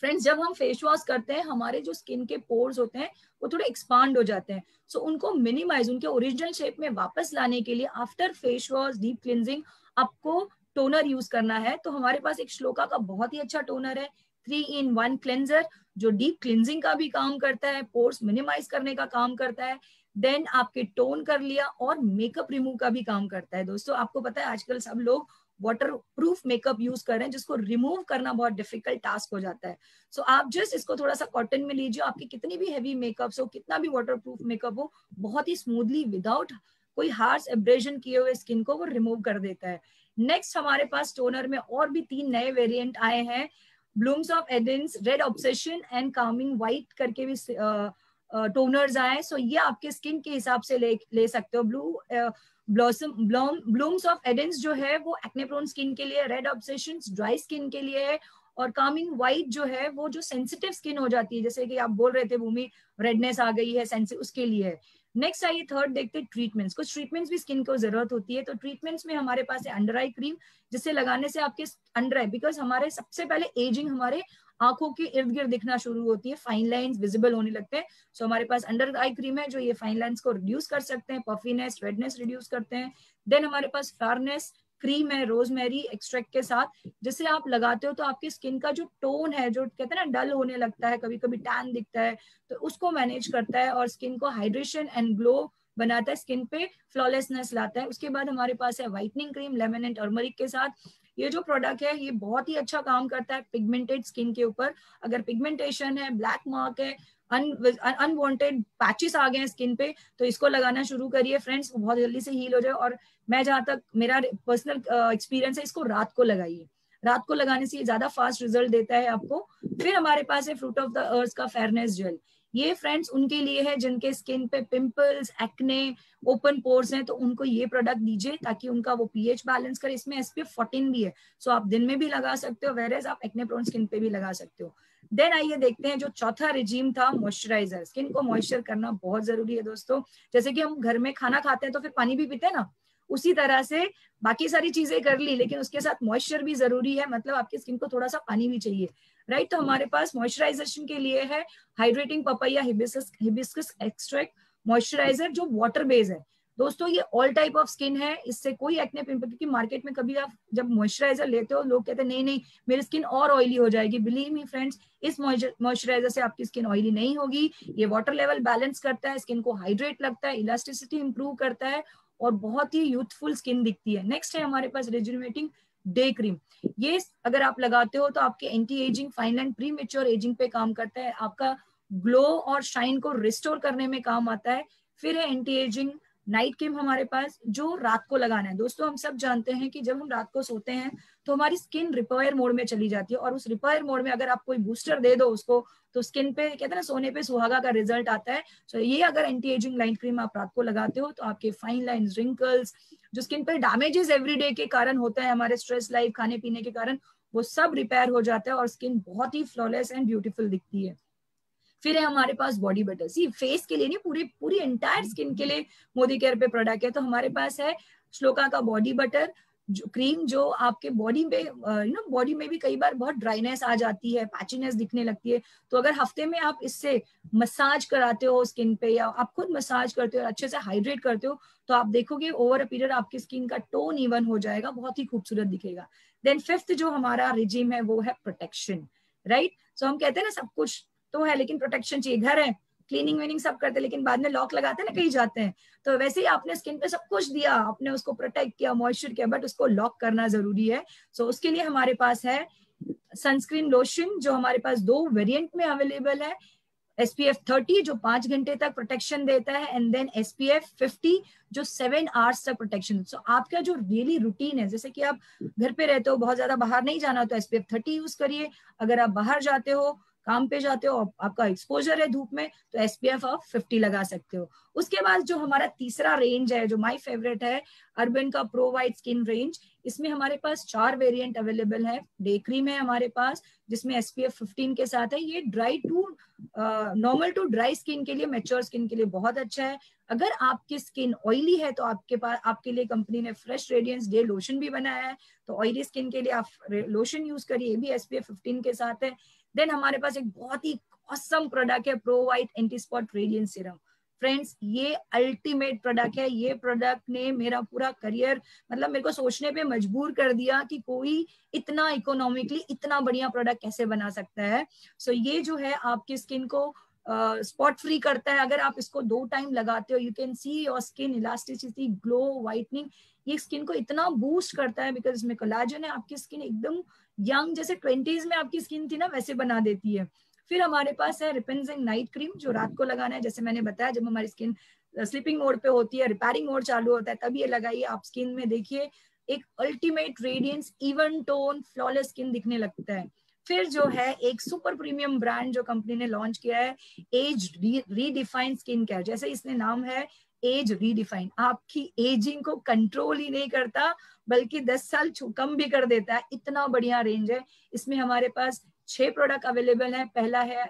Speaker 4: फ्रेंड्स जब हम फेस वॉश करते हैं, हमारे जो स्किन के पोर्स होते हैं वो थोड़े एक्सपांड हो जाते हैं। सो उनको मिनिमाइज, उनके ओरिजिनल शेप में वापस लाने के लिए after face wash deep cleansing आपको टोनर यूज करना है। तो हमारे पास एक श्लोका का बहुत ही अच्छा टोनर है, 3-in-1 क्लेंजर, जो डीप क्लिनजिंग का भी काम करता है, पोर्स मिनिमाइज करने का काम करता है, देन आपके टोन कर लिया, और मेकअप रिमूव का भी काम करता है। दोस्तों आपको पता है आजकल सब लोग वाटर प्रूफ मेकअप यूज कर रहे हैं, जिसको रिमूव करना बहुत डिफिकल्ट टास्क हो जाता है। सो आप जस्ट इसको थोड़ा सा कॉटन में लीजिए, आपकी कितनी भी हैवी मेकअप हो, कितना भी वाटर प्रूफ मेकअप हो, बहुत ही स्मूथली विदाउट कोई हार्श एब्रेजन किए हुए स्किन को वो रिमूव कर देता है। नेक्स्ट हमारे पास टोनर में और भी 3 नए वेरिएंट आए हैं, blooms of edens, red obsession and calming white करके भी टोनर्स आए। सो ये आपके स्किन के हिसाब से ले सकते हो। ब्लूम्स ऑफ एडेंस जो है वो एक्ने प्रोन स्किन के लिए, रेड ऑब्सेशंस ड्राई स्किन के लिए है, और कामिंग व्हाइट जो है वो जो सेंसिटिव स्किन हो जाती है, जैसे कि आप बोल रहे थे भूमि रेडनेस आ गई है सेंसिटिव, उसके लिए है। नेक्स्ट आइए थर्ड देखते हैं ट्रीटमेंट्स। कुछ ट्रीटमेंट्स भी स्किन को जरूरत होती है, तो ट्रीटमेंट्स में हमारे पास है अंडर आई क्रीम, जिसे लगाने से आपके अंडर आई, बिकॉज हमारे सबसे पहले एजिंग हमारे आंखों के इर्द गिर्द दिखना शुरू होती है, फाइन लाइंस विजिबल होने लगते हैं। सो हमारे पास अंडर आई क्रीम है जो ये फाइन लाइंस को रिड्यूस कर सकते हैं, पफीनेस, रेडनेस रिड्यूस करते हैं। देन हमारे पास फेयरनेस क्रीम है रोजमेरी एक्सट्रैक्ट के साथ, जिसे आप लगाते हो तो आपकी स्किन का जो टोन है, जो कहते हैं ना डल होने लगता है, कभी कभी टैन दिखता है, तो उसको मैनेज करता है और स्किन को हाइड्रेशन एंड ग्लो बनाता है, स्किन पे फ्लॉलेसनेस लाता है। उसके बाद हमारे पास है whitening cream lemon and turmeric के साथ। ये जो प्रोडक्ट है ये बहुत ही अच्छा काम करता है पिगमेंटेड स्किन के ऊपर। अगर पिगमेंटेशन है, ब्लैक मार्क है, अनवांटेड पैचेस आ गए हैं स्किन पे, तो इसको लगाना शुरू करिए फ्रेंड्स, बहुत जल्दी से हील हो जाए। और मैं जहां तक मेरा पर्सनल एक्सपीरियंस है, इसको रात को लगाइए, रात को लगाने से ये ज्यादा फास्ट रिजल्ट देता है आपको। फिर हमारे पास है फ्रूट ऑफ द अर्थ का फेयरनेस जेल। ये फ्रेंड्स उनके लिए है जिनके स्किन पे पिंपल्स, एक्ने, ओपन पोर्स हैं, तो उनको ये प्रोडक्ट दीजिए ताकि उनका वो पीएच बैलेंस करे। इसमें SPF 14 भी है, सो आप दिन में भी लगा सकते हो, वेरेज आप एक्ने प्रोन स्किन पे भी लगा सकते हो। देन आइए देखते हैं जो चौथा रिजीम था, मॉइस्चराइजर। स्किन को मॉइस्चर करना बहुत जरूरी है दोस्तों। जैसे कि हम घर में खाना खाते हैं तो फिर पानी भी पीते हैं ना, उसी तरह से बाकी सारी चीजें कर ली, लेकिन उसके साथ मॉइस्चर भी जरूरी है, मतलब आपकी स्किन को थोड़ा सा पानी भी चाहिए, राइट। तो हमारे पास मॉइस्चराइजेशन के लिए है hydrating papaya hibiscus extract moisturiser, जो वाटर बेस है दोस्तों। ये ऑल टाइप ऑफ स्किन है, इससे कोई एक्ने पिंपल, क्योंकि मार्केट में कभी आप जब मॉइस्चराइजर लेते हो लोग कहते हैं नहीं नहीं मेरी स्किन और ऑयली हो जाएगी। बिलीव मी फ्रेंड्स, इस मॉइस्चराइजर से आपकी स्किन ऑयली नहीं होगी। ये वाटर लेवल बैलेंस करता है, स्किन को हाइड्रेट लगता है, इलास्टिसिटी इंप्रूव करता है और बहुत ही यूथफुल स्किन दिखती है। नेक्स्ट है हमारे पास रिजुविनेटिंग डे क्रीम। ये अगर आप लगाते हो तो आपके anti ageing, fine line, pre mature ageing पे काम करता है, आपका ग्लो और शाइन को रिस्टोर करने में काम आता है। फिर है एंटी एजिंग नाइट क्रीम हमारे पास, जो रात को लगाना है। दोस्तों हम सब जानते हैं कि जब हम रात को सोते हैं तो हमारी स्किन रिपेयर मोड में चली जाती है, और उस रिपेयर मोड में अगर आप कोई बूस्टर दे दो उसको तो स्किन पे कहते हैं ना सोने पे सुहागा का रिजल्ट आता है। सो ये अगर एंटी एजिंग नाइट क्रीम आप रात को लगाते हो तो आपके फाइन लाइंस, रिंकल्स, जो स्किन पे डैमेजेस एवरीडे के कारण होता है हमारे स्ट्रेस लाइफ, खाने पीने के कारण, वो सब रिपेयर हो जाता है और स्किन बहुत ही फ्लॉलेस एंड ब्यूटीफुल दिखती है। फिर है हमारे पास बॉडी बटर। सी फेस के लिए नहीं, पूरी पूरी एंटायर स्किन के लिए मोदी केयर पे प्रोडक्ट है। तो हमारे पास है श्लोका का बॉडी बटर जो क्रीम, जो आपके बॉडी में बॉडी में भी कई बार बहुत ड्राइनेस आ जाती है, पैचीनेस दिखने लगती है, तो अगर हफ्ते में आप इससे मसाज कराते हो स्किन पे, या आप खुद मसाज करते हो, अच्छे से हाइड्रेट करते हो, तो आप देखोगे ओवर अ पीरियड आपकी स्किन का टोन इवन हो जाएगा, बहुत ही खूबसूरत दिखेगा। देन फिफ्थ जो हमारा रिजीम है वो है प्रोटेक्शन, राइट। सो हम कहते हैं ना सब कुछ तो है लेकिन प्रोटेक्शन चाहिए। घर है, क्लीनिंग वीनिंग सब करते हैं, लेकिन बाद में लॉक लगाते हैं ना, कहीं जाते हैं, तो वैसे ही आपने स्किन पे सब कुछ दिया, आपने उसको प्रोटेक्ट किया, मॉइस्चर किया, बट उसको लॉक करना जरूरी है। सो उसके लिए हमारे पास है सनस्क्रीन लोशन, जो हमारे पास 2 वेरिएंट में अवेलेबल है। SPF 30 जो 5 घंटे तक प्रोटेक्शन देता है, एंड देन SPF 50 जो 7 आवर्स तक प्रोटेक्शन। सो आपका जो डेली रूटीन है, जैसे कि आप घर पे रहते हो, बहुत ज्यादा बाहर नहीं जाना, तो SPF 30 यूज करिए। अगर आप बाहर जाते हो, काम पे जाते हो, आपका एक्सपोजर है धूप में, तो SPF आप 50 लगा सकते हो। उसके बाद जो हमारा तीसरा रेंज है, जो माय फेवरेट है, अर्बन का प्रो वाइट स्किन रेंज। इसमें हमारे पास 4 वेरिएंट अवेलेबल है। डे क्रीम है हमारे पास जिसमें SPF 15 के साथ है। ये dry to normal to dry skin के लिए, मैच्योर स्किन के लिए बहुत अच्छा है। अगर आपकी स्किन ऑयली है तो आपके पास, आपके लिए कंपनी ने फ्रेश रेडियंस डे लोशन भी बनाया है, तो ऑयली स्किन के लिए आप लोशन यूज करिए, ये भी SPF 15 के साथ है। देन हमारे पास एक बहुत ही ऑसम प्रोडक्ट है, pro white anti spot radiance serum. Friends ये अल्टीमेट प्रोडक्ट है। ये प्रोडक्ट ने मेरा पूरा करियर, मतलब मेरे को सोचने पे मजबूर कर दिया कि कोई इतना इकोनॉमिकली इतना बढ़िया प्रोडक्ट कैसे बना सकता है। सो ये जो है आपकी स्किन को स्पॉट फ्री करता है। अगर आप इसको 2 टाइम लगाते हो, you can see your skin elasticity, glow, whitening. ये स्किन को इतना बूस्ट करता है बिकॉज इसमें कोलाजन है, आपकी स्किन एकदम यंग, जैसे 20s में आपकी स्किन थी ना वैसे बना देती है। फिर हमारे पास है रिपेंजिंग नाइट क्रीम, जो रात को लगाना है। जैसे मैंने बताया, जब हमारी स्किन स्लीपिंग मोड पे होती है, रिपेयरिंग मोड चालू होता है, तब ये लगाइए। आप स्किन में देखिए एक ultimate radiance, even tone, flawless skin दिखने लगता है। फिर जो है एक सुपर प्रीमियम ब्रांड जो कंपनी ने लॉन्च किया है, एज रीडिफाइंड स्किन केयर। जैसे इसने नाम है एज रीडिफाइन, आपकी एजिंग को कंट्रोल ही नहीं करता बल्कि 10 साल कम भी कर देता है। इतना बढ़िया रेंज है। इसमें हमारे पास 6 प्रोडक्ट अवेलेबल है। पहला है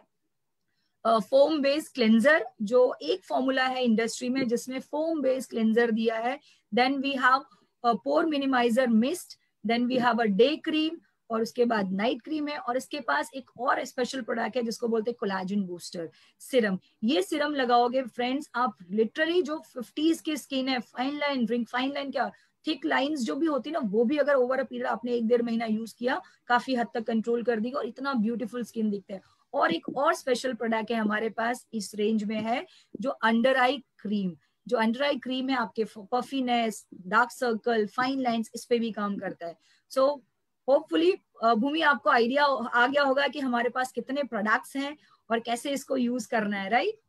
Speaker 4: फोम बेस्ड क्लेंजर, जो एक फॉर्मूला है इंडस्ट्री में जिसमें फोम बेस्ड क्लेंजर दिया है। Then we have pore minimiser mist, then we have a day cream, और उसके बाद नाइट क्रीम है। और इसके पास एक और स्पेशल प्रोडक्ट है जिसको बोलते हैं कोलाजन बूस्टर सिरम। ये सिरम लगाओगे फ्रेंड्स, आप लिटरली जो 50s की स्किन है, fine line, ring, fine line क्या, थिक लाइंस जो भी होती है ना, वो भी अगर ओवर अ पीरियड आपने 1-1.5 महीना यूज किया, काफी हद तक कंट्रोल कर देगा और इतना ब्यूटीफुल स्किन दिखता है। और एक और स्पेशल प्रोडक्ट है हमारे पास इस रेंज में है, जो अंडर आई क्रीम। जो अंडर आई क्रीम है आपके puffiness, dark circle, fine lines, इस पे भी काम करता है। सो होपफुली भूमि आपको आइडिया आ गया होगा कि हमारे पास कितने प्रोडक्ट्स हैं और कैसे इसको यूज करना है, राइट?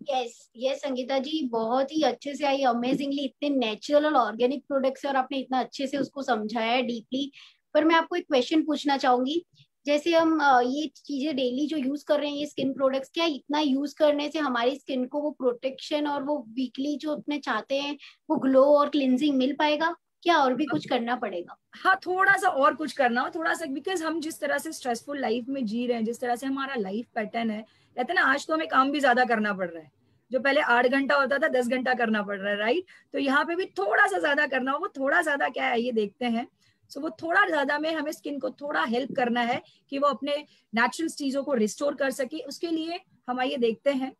Speaker 3: यस यस संगीता जी, बहुत ही अच्छे से आई, अमेजिंगली इतने नेचुरल और ऑर्गेनिक प्रोडक्ट्स है और आपने इतना अच्छे से उसको समझाया है डीपली। पर मैं आपको एक क्वेश्चन पूछना चाहूंगी, जैसे हम ये चीजें डेली जो यूज कर रहे हैं, ये स्किन प्रोडक्ट्स, क्या इतना यूज करने से हमारी स्किन को वो प्रोटेक्शन और वो वीकली जो अपने चाहते हैं वो ग्लो और क्लिनजिंग मिल पाएगा, क्या और भी कुछ करना पड़ेगा?
Speaker 4: हाँ, थोड़ा सा और कुछ करना हो, थोड़ा सा, बिकॉज हम जिस तरह से स्ट्रेसफुल लाइफ में जी रहे हैं, जिस तरह से हमारा लाइफ पैटर्न है, कहते हैं ना, आज तो हमें काम भी ज्यादा करना पड़ रहा है। जो पहले 8 घंटा होता था 10 घंटा करना पड़ रहा है, राइट? तो यहाँ पे भी थोड़ा सा ज्यादा करना हो। वो थोड़ा ज्यादा क्या है ये देखते हैं। सो वो थोड़ा ज्यादा में हमें स्किन को थोड़ा हेल्प करना है कि वो अपने नेचुरल चीजों को रिस्टोर कर सके। उसके लिए हम आइए देखते हैं।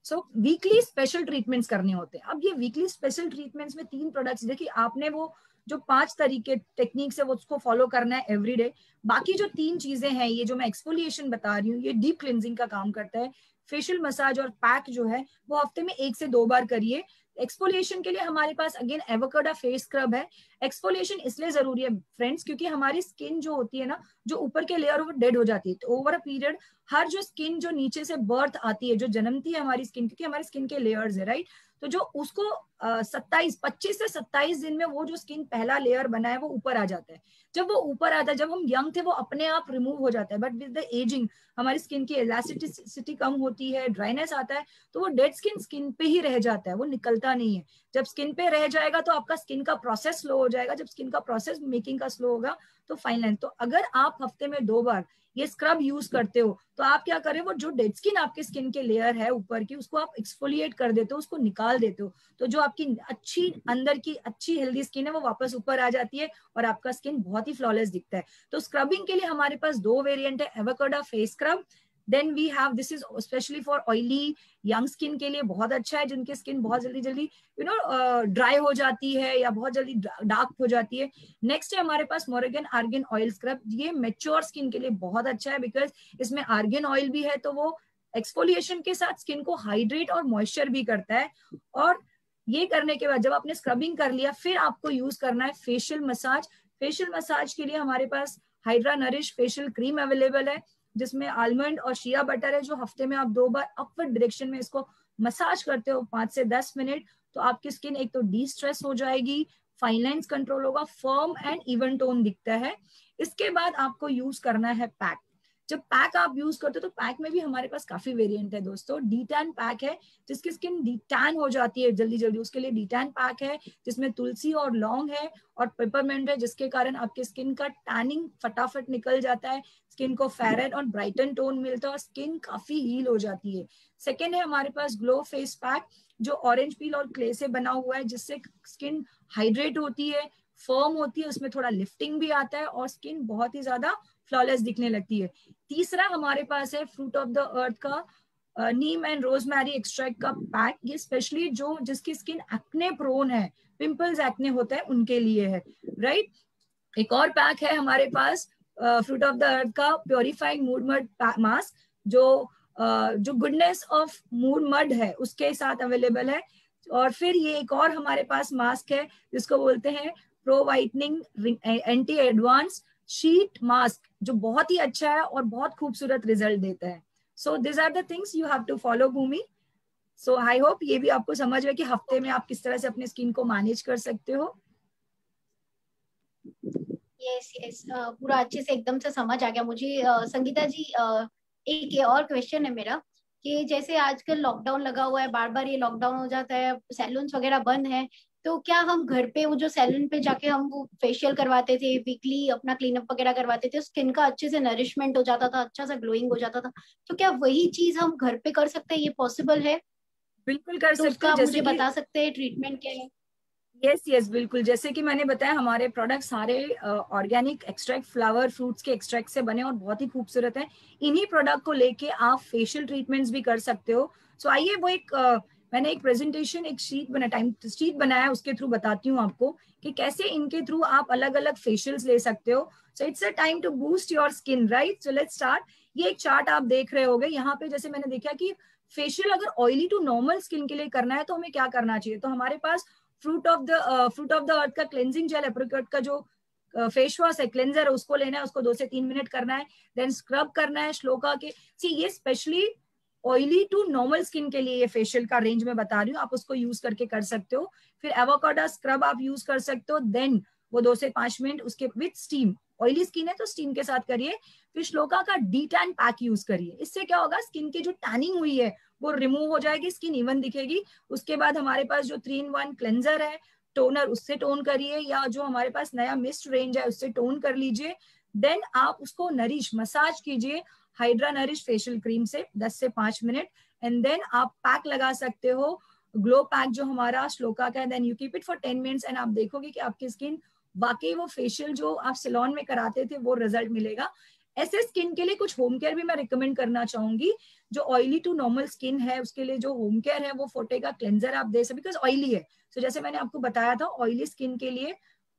Speaker 4: सो वीकली स्पेशल ट्रीटमेंट्स करने होते हैं। अब ये वीकली स्पेशल ट्रीटमेंट्स में 3 प्रोडक्ट्स, देखिए आपने वो जो 5 तरीके टेक्निक्स है वो उसको फॉलो करना है एवरीडे। बाकी जो 3 चीजें हैं, ये जो मैं एक्सफोलिएशन बता रही हूँ, ये डीप क्लिनजिंग का काम करता है। फेशियल मसाज और पैक जो है वो हफ्ते में 1 से 2 बार करिए। एक्सफोलिएशन के लिए हमारे पास अगेन एवोकाडो फेस स्क्रब है। एक्सफोलिएशन इसलिए जरूरी है फ्रेंड्स, क्योंकि हमारी स्किन जो होती है ना, जो ऊपर के लेयर वो डेड हो जाती है। तो ओवर अ पीरियड हर जो स्किन जो नीचे से बर्थ आती है, जो जन्मती है हमारी स्किन, क्योंकि हमारी स्किन के लेयर्स है, राइट? तो जो उसको 25 से 27 दिन में वो जो स्किन पहला लेयर बना है वो ऊपर आ जाता है। जब वो ऊपर आता है, जब हम यंग थे वो अपने आप रिमूव हो जाता है, बट विद द एजिंग हमारी स्किन की इलास्टिसिटी कम होती है, ड्राइनेस आता है, तो वो डेड स्किन पे ही रह जाता है, वो निकलता नहीं है। जब स्किन पे रह जाएगा तो आपका स्किन का प्रोसेस स्लो हो जाएगा। जब स्किन का प्रोसेस मेकिंग का स्लो होगा तो फाइन। तो अगर आप हफ्ते में 2 बार ये स्क्रब यूज करते हो तो आप क्या करें, वो जो डेड स्किन आपके स्किन के लेयर है ऊपर की, उसको आप एक्सफोलिएट कर देते हो, उसको निकाल देते हो। तो जो आपकी अच्छी अंदर की अच्छी हेल्दी स्किन है वो वापस ऊपर आ जाती है और आपका स्किन बहुत ही फ्लॉलेस दिखता है। तो स्क्रबिंग के लिए हमारे पास 2 वेरिएंट है, avocado face scrub. Then we have, this is specially for oily young skin के लिए बहुत अच्छा है, जिनकी स्किन बहुत जल्दी ड्राई हो जाती है या बहुत जल्दी डार्क हो जाती है। नेक्स्ट है हमारे पास मोरिगन आर्गन ऑयल स्क्रब। ये मेच्योर स्किन के लिए बहुत अच्छा है, बिकॉज इसमें आर्गन ऑयल भी है, तो वो एक्सफोलिएशन के साथ स्किन को हाइड्रेट और मॉइस्चर भी करता है। और ये करने के बाद जब आपने स्क्रबिंग कर लिया, फिर आपको यूज करना है फेशियल मसाज। फेशियल मसाज के लिए हमारे पास hydra nourish facial cream available है, जिसमें आलमंड और शिया बटर है, जो हफ्ते में आप 2 बार अपवर्ड डायरेक्शन में इसको मसाज करते हो 5 से 10 मिनट, तो आपकी स्किन एक तो डी स्ट्रेस हो जाएगी, फाइन लाइंस कंट्रोल होगा, फर्म एंड इवन टोन दिखता है। इसके बाद आपको यूज करना है पैक। जब पैक आप यूज करते हो तो पैक में भी हमारे पास काफी वेरिएंट है दोस्तों। डीटैन पैक है, जिसकी स्किन डीटैन हो जाती है जल्दी जल्दी, उसके लिए डीटैन पैक है, जिसमें तुलसी और लौंग है और पेपरमेंट है, जिसके कारण आपके स्किन का टैनिंग फटाफट निकल जाता है, स्किन को फेरन और ब्राइटन टोन मिलता है और स्किन काफी हील हो जाती है। सेकेंड है हमारे पास ग्लो फेस पैक, जो ऑरेंज पील और क्ले से बना हुआ है, जिससे स्किन हाइड्रेट होती है, फर्म होती है, उसमें थोड़ा लिफ्टिंग भी आता है और स्किन बहुत ही ज्यादा फ्लॉलेस दिखने लगती है। तीसरा हमारे पास है फ्रूट ऑफ द अर्थ का नीम एंड रोजमेरी एक्सट्रैक्ट का पैक। ये स्पेशली जो जिसकी स्किन एक्ने प्रोन है, पिंपल्स एक्ने होता है, उनके लिए है, राइट? एक और पैक है हमारे पास फ्रूट ऑफ द अर्थ का प्योरीफाइंग मूड मड मास्क, जो गुडनेस ऑफ मूड मड है उसके साथ अवेलेबल है। और फिर ये एक और हमारे पास मास्क है जिसको बोलते हैं pro whitening anti advance sheet mask, जो बहुत ही अच्छा है और बहुत खूबसूरत रिजल्ट देता है। So this are the things you have to follow Bhumi. So I hope ये भी आपको समझ में कि हफ्ते में आप किस तरह से अपने स्किन को मैनेज कर सकते हो।
Speaker 3: यस यस, पूरा अच्छे से एकदम से समझ आ गया मुझे। संगीता जी, एक और क्वेश्चन है मेरा कि जैसे आजकल लॉकडाउन लगा हुआ है, बार बार ये लॉकडाउन हो जाता है, सैलून्स वगैरह बंद है, तो क्या हम घर पे वो जो सैलून पे जाके हम वो फेशियल करवाते थे, वीकली अपना क्लीनअप वगैरह करवाते थे, स्किन का अच्छे से नरिशमेंट हो जाता था, अच्छा सा ग्लोइंग हो जाता था, तो क्या वही चीज हम घर पे कर सकते हैं? ये पॉसिबल है?
Speaker 4: बिल्कुल कर
Speaker 3: तो
Speaker 4: सकते
Speaker 3: उसका
Speaker 4: हो।
Speaker 3: आप
Speaker 4: जैसे
Speaker 3: मुझे बता सकते हैं ट्रीटमेंट क्या है?
Speaker 4: यस बिल्कुल, जैसे कि मैंने बताया हमारे प्रोडक्ट सारे ऑर्गेनिक एक्सट्रैक्ट फ्लावर फ्रूट्स के एक्सट्रैक्ट से बने और बहुत ही खूबसूरत है। इन्हीं प्रोडक्ट को लेके आप फेशियल ट्रीटमेंट्स भी कर सकते हो। सो आइए वो मैंने एक प्रेजेंटेशन, एक शीट टाइम शीट बनाया, उसके थ्रू बताती हूँ आपको कि कैसे इनके थ्रू आप अलग अलग फेशियल्स ले सकते हो। So it's a time to boost your skin, right? So let's start. ये एक चार्ट आप देख रहे होगे यहाँ पे। जैसे मैंने देखा कि फेशियल अगर ऑयली टू नॉर्मल स्किन के लिए करना है तो हमें क्या करना चाहिए, तो हमारे पास फ्रूट ऑफ द अर्थ का क्लेंजिंग जेल एप्रिकॉट का जो फेस वॉश है, क्लेंजर है, उसको लेना है, उसको 2 से 3 मिनट करना है, देन स्क्रब करना है श्लोका के। ये specially oily to normal skin के लिए ये फेशियल का रेंज में बता रही हूँ, आप उसको यूज करके कर सकते हो। फिर एवोकाडो स्क्रब आप यूज कर सकते हो। देन वो 2 से 5 मिनट उसके विथ स्टीम, ऑयली स्किन है तो स्टीम के साथ करिए। फिर श्लोका का डी टैन पैक यूज करिए, इससे क्या होगा, स्किन की जो टैनिंग हुई है वो रिमूव हो जाएगी, स्किन इवन दिखेगी। उसके बाद हमारे पास जो 3-in-1 क्लेंजर है, टोनर, उससे टोन करिए, या जो हमारे पास नया मिस्ट रेंज है उससे टोन कर लीजिए। देन आप उसको नरिश मसाज कीजिए हाइड्रा नरिश फेशियल क्रीम से 10 से 5 मिनट, एंड देन आप पैक लगा सकते हो, ग्लो पैक जो हमारा श्लोका का है। Then you keep it for 10 minutes and आप देखोगे कि आपकी स्किन वाकई वो फेशियल जो आप सैलून में कराते थे वो रिजल्ट मिलेगा। ऐसे स्किन के लिए कुछ होम केयर भी मैं रिकमेंड करना चाहूंगी। जो ऑयली टू नॉर्मल स्किन है उसके लिए जो होम केयर है वो फोर्टे का क्लेंजर आप दे सकते, बिकॉज ऑयली है। तो जैसे मैंने आपको बताया था ऑयली स्किन के लिए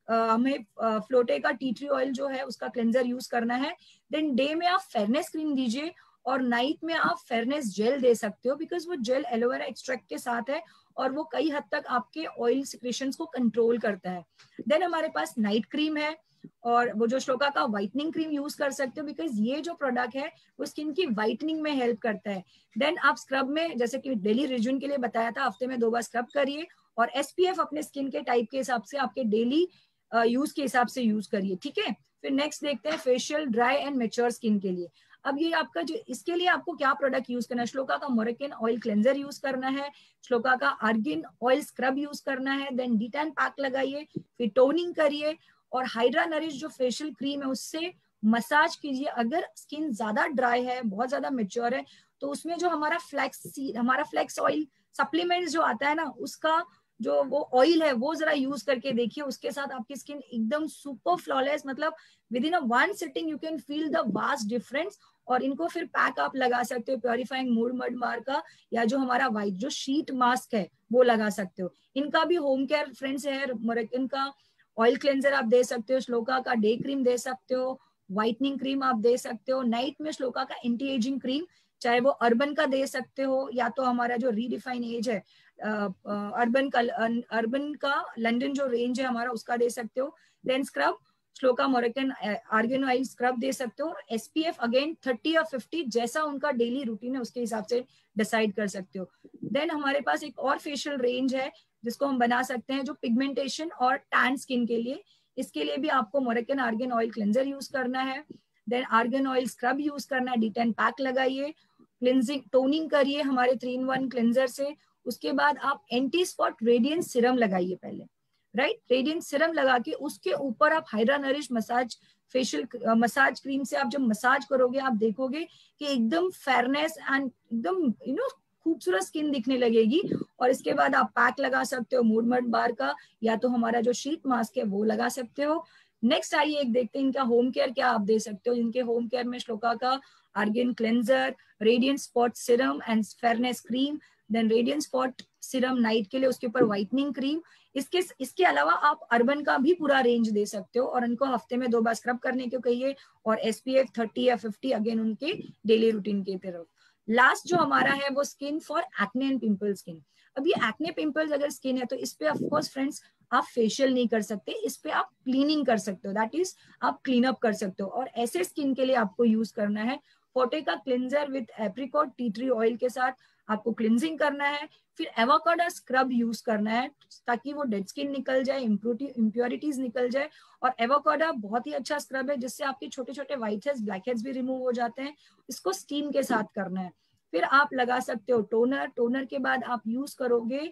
Speaker 4: हमें फ्लोटे का टी ट्री ऑयल जो है उसका क्लेंजर यूज करना है। देन डे में आप फेयरनेस क्रीम दीजिए और नाइट में आप फेयरनेस जेल दे सकते हो, बिकॉज वो जेल एलोवेरा एक्सट्रैक्ट के साथ है और वो कई हद तक आपके ऑयल सिक्रेशंस को कंट्रोल करता है। देन हमारे पास नाइट क्रीम है और वो जो श्लोका का व्हाइटनिंग क्रीम यूज कर सकते हो, बिकॉज ये जो प्रोडक्ट है वो स्किन की व्हाइटनिंग में हेल्प करता है। देन आप स्क्रब में, जैसे कि डेली रिज्यून के लिए बताया था, हफ्ते में 2 बार स्क्रब करिए और एसपीएफ अपने स्किन के टाइप के हिसाब से आपके डेली यूज के हिसाब से यूज करिए, ठीक है। फिर नेक्स्ट देखते हैं facial dry and mature skin के लिए। अब ये आपका जो, इसके लिए आपको क्या प्रोडक्ट यूज करना है, श्लोका का मोरिकन ऑयल क्लेंजर यूज करना है, श्लोका का आर्गन ऑयल स्क्रब यूज करना है, देन डी10 पैक लगाइए, फिर टोनिंग करिए और हाइड्रा नरिश जो फेशियल क्रीम है उससे मसाज कीजिए। अगर स्किन ज्यादा ड्राई है, बहुत ज्यादा मेच्योर है, तो उसमें जो हमारा फ्लेक्स ऑयल सप्लीमेंट जो आता है ना, उसका जो वो ऑयल है वो जरा यूज करके देखिए, उसके साथ आपकी स्किन एकदम सुपर फ्लॉलेस, मतलब with in a 1 sitting you can feel the vast difference. और इनको फिर पैक आप लगा सकते हो प्योरीफाइंग मूड मड मार का, या जो हमारा वाइट जो शीट मास्क है वो लगा सकते हो। इनका भी होम केयर फ्रेंड्स है, मोरिकन का ऑयल क्लेंजर आप दे सकते हो, श्लोका का डे क्रीम दे सकते हो, व्हाइटनिंग क्रीम आप दे सकते हो, नाइट में श्लोका का एंटी एजिंग क्रीम, चाहे वो अर्बन का दे सकते हो या तो हमारा जो रीडिफाइन एज है अर्बन का लंदन जो रेंज है हमारा उसका दे सकते हो। Then scrub Shloka Moroccan argan oil scrub दे सकते हो, और एसपीएफ अगेन 30 या 50 जैसा उनका डेली रूटीन है उसके हिसाब से डिसाइड कर सकते हो। देन हमारे पास एक और फेशियल रेंज है जिसको हम बना सकते हैं जो पिगमेंटेशन और टैन स्किन के लिए, इसके लिए भी आपको Moroccan argan oil cleanser use करना है, then argan oil scrub use करना है, डी10 पैक लगाइए, क्लिनजिंग टोनिंग करिए हमारे 3-in-1 क्लेंजर से। उसके बाद आप एंटी स्पॉट रेडियंट सीरम लगाइए पहले, राइट, रेडियंट सीरम लगा के उसके ऊपर आप hydra nourish massage facial massage cream से आप जब मसाज करोगे आप देखोगे कि एकदम फेयरनेस एंड एकदम खूबसूरत स्किन दिखने लगेगी। और इसके बाद आप पैक लगा सकते हो मूड मड बार का, या तो हमारा जो शीट मास्क है वो लगा सकते हो। नेक्स्ट आइए एक देखते हैं इनका होम केयर क्या आप दे सकते हो। इनके होम केयर में श्लोका का argan cleanser, radiant spot serum and fairness cream, then radiant spot serum night के लिए, उसके ऊपर व्हाइटनिंग क्रीम। इसके अलावा आप अर्बन का भी पूरा रेंज दे सकते हो और इनको हफ्ते में 2 बार स्क्रब करने को कहिए, और एसपीएफ 30 या 50 अगेन उनके डेली रूटीन की तरफ। लास्ट जो हमारा है वो skin for acne and pimple skin. अब ये एक्ने पिंपल्स अगर स्किन है तो इस पे ऑफकोर्स फ्रेंड्स आप फेशियल नहीं कर सकते, इस पे आप क्लीनिंग कर सकते हो, दैट इज आप क्लीन अप कर सकते हो। और ऐसे स्किन के लिए आपको यूज करना है फोर्टे का cleanser with apricot tea tree oil के साथ आपको क्लिंजिंग करना है। फिर एवोकाडो स्क्रब यूज करना है ताकि वो डेड स्किन निकल जाए, इम्प्योरिटीज निकल जाए। और एवोकाडो बहुत ही अच्छा स्क्रब है जिससे आपके छोटे छोटे व्हाइट हेड्स, ब्लैक हेड्स भी रिमूव हो जाते हैं। इसको स्टीम के साथ करना है। फिर आप लगा सकते हो टोनर। टोनर के बाद आप यूज करोगे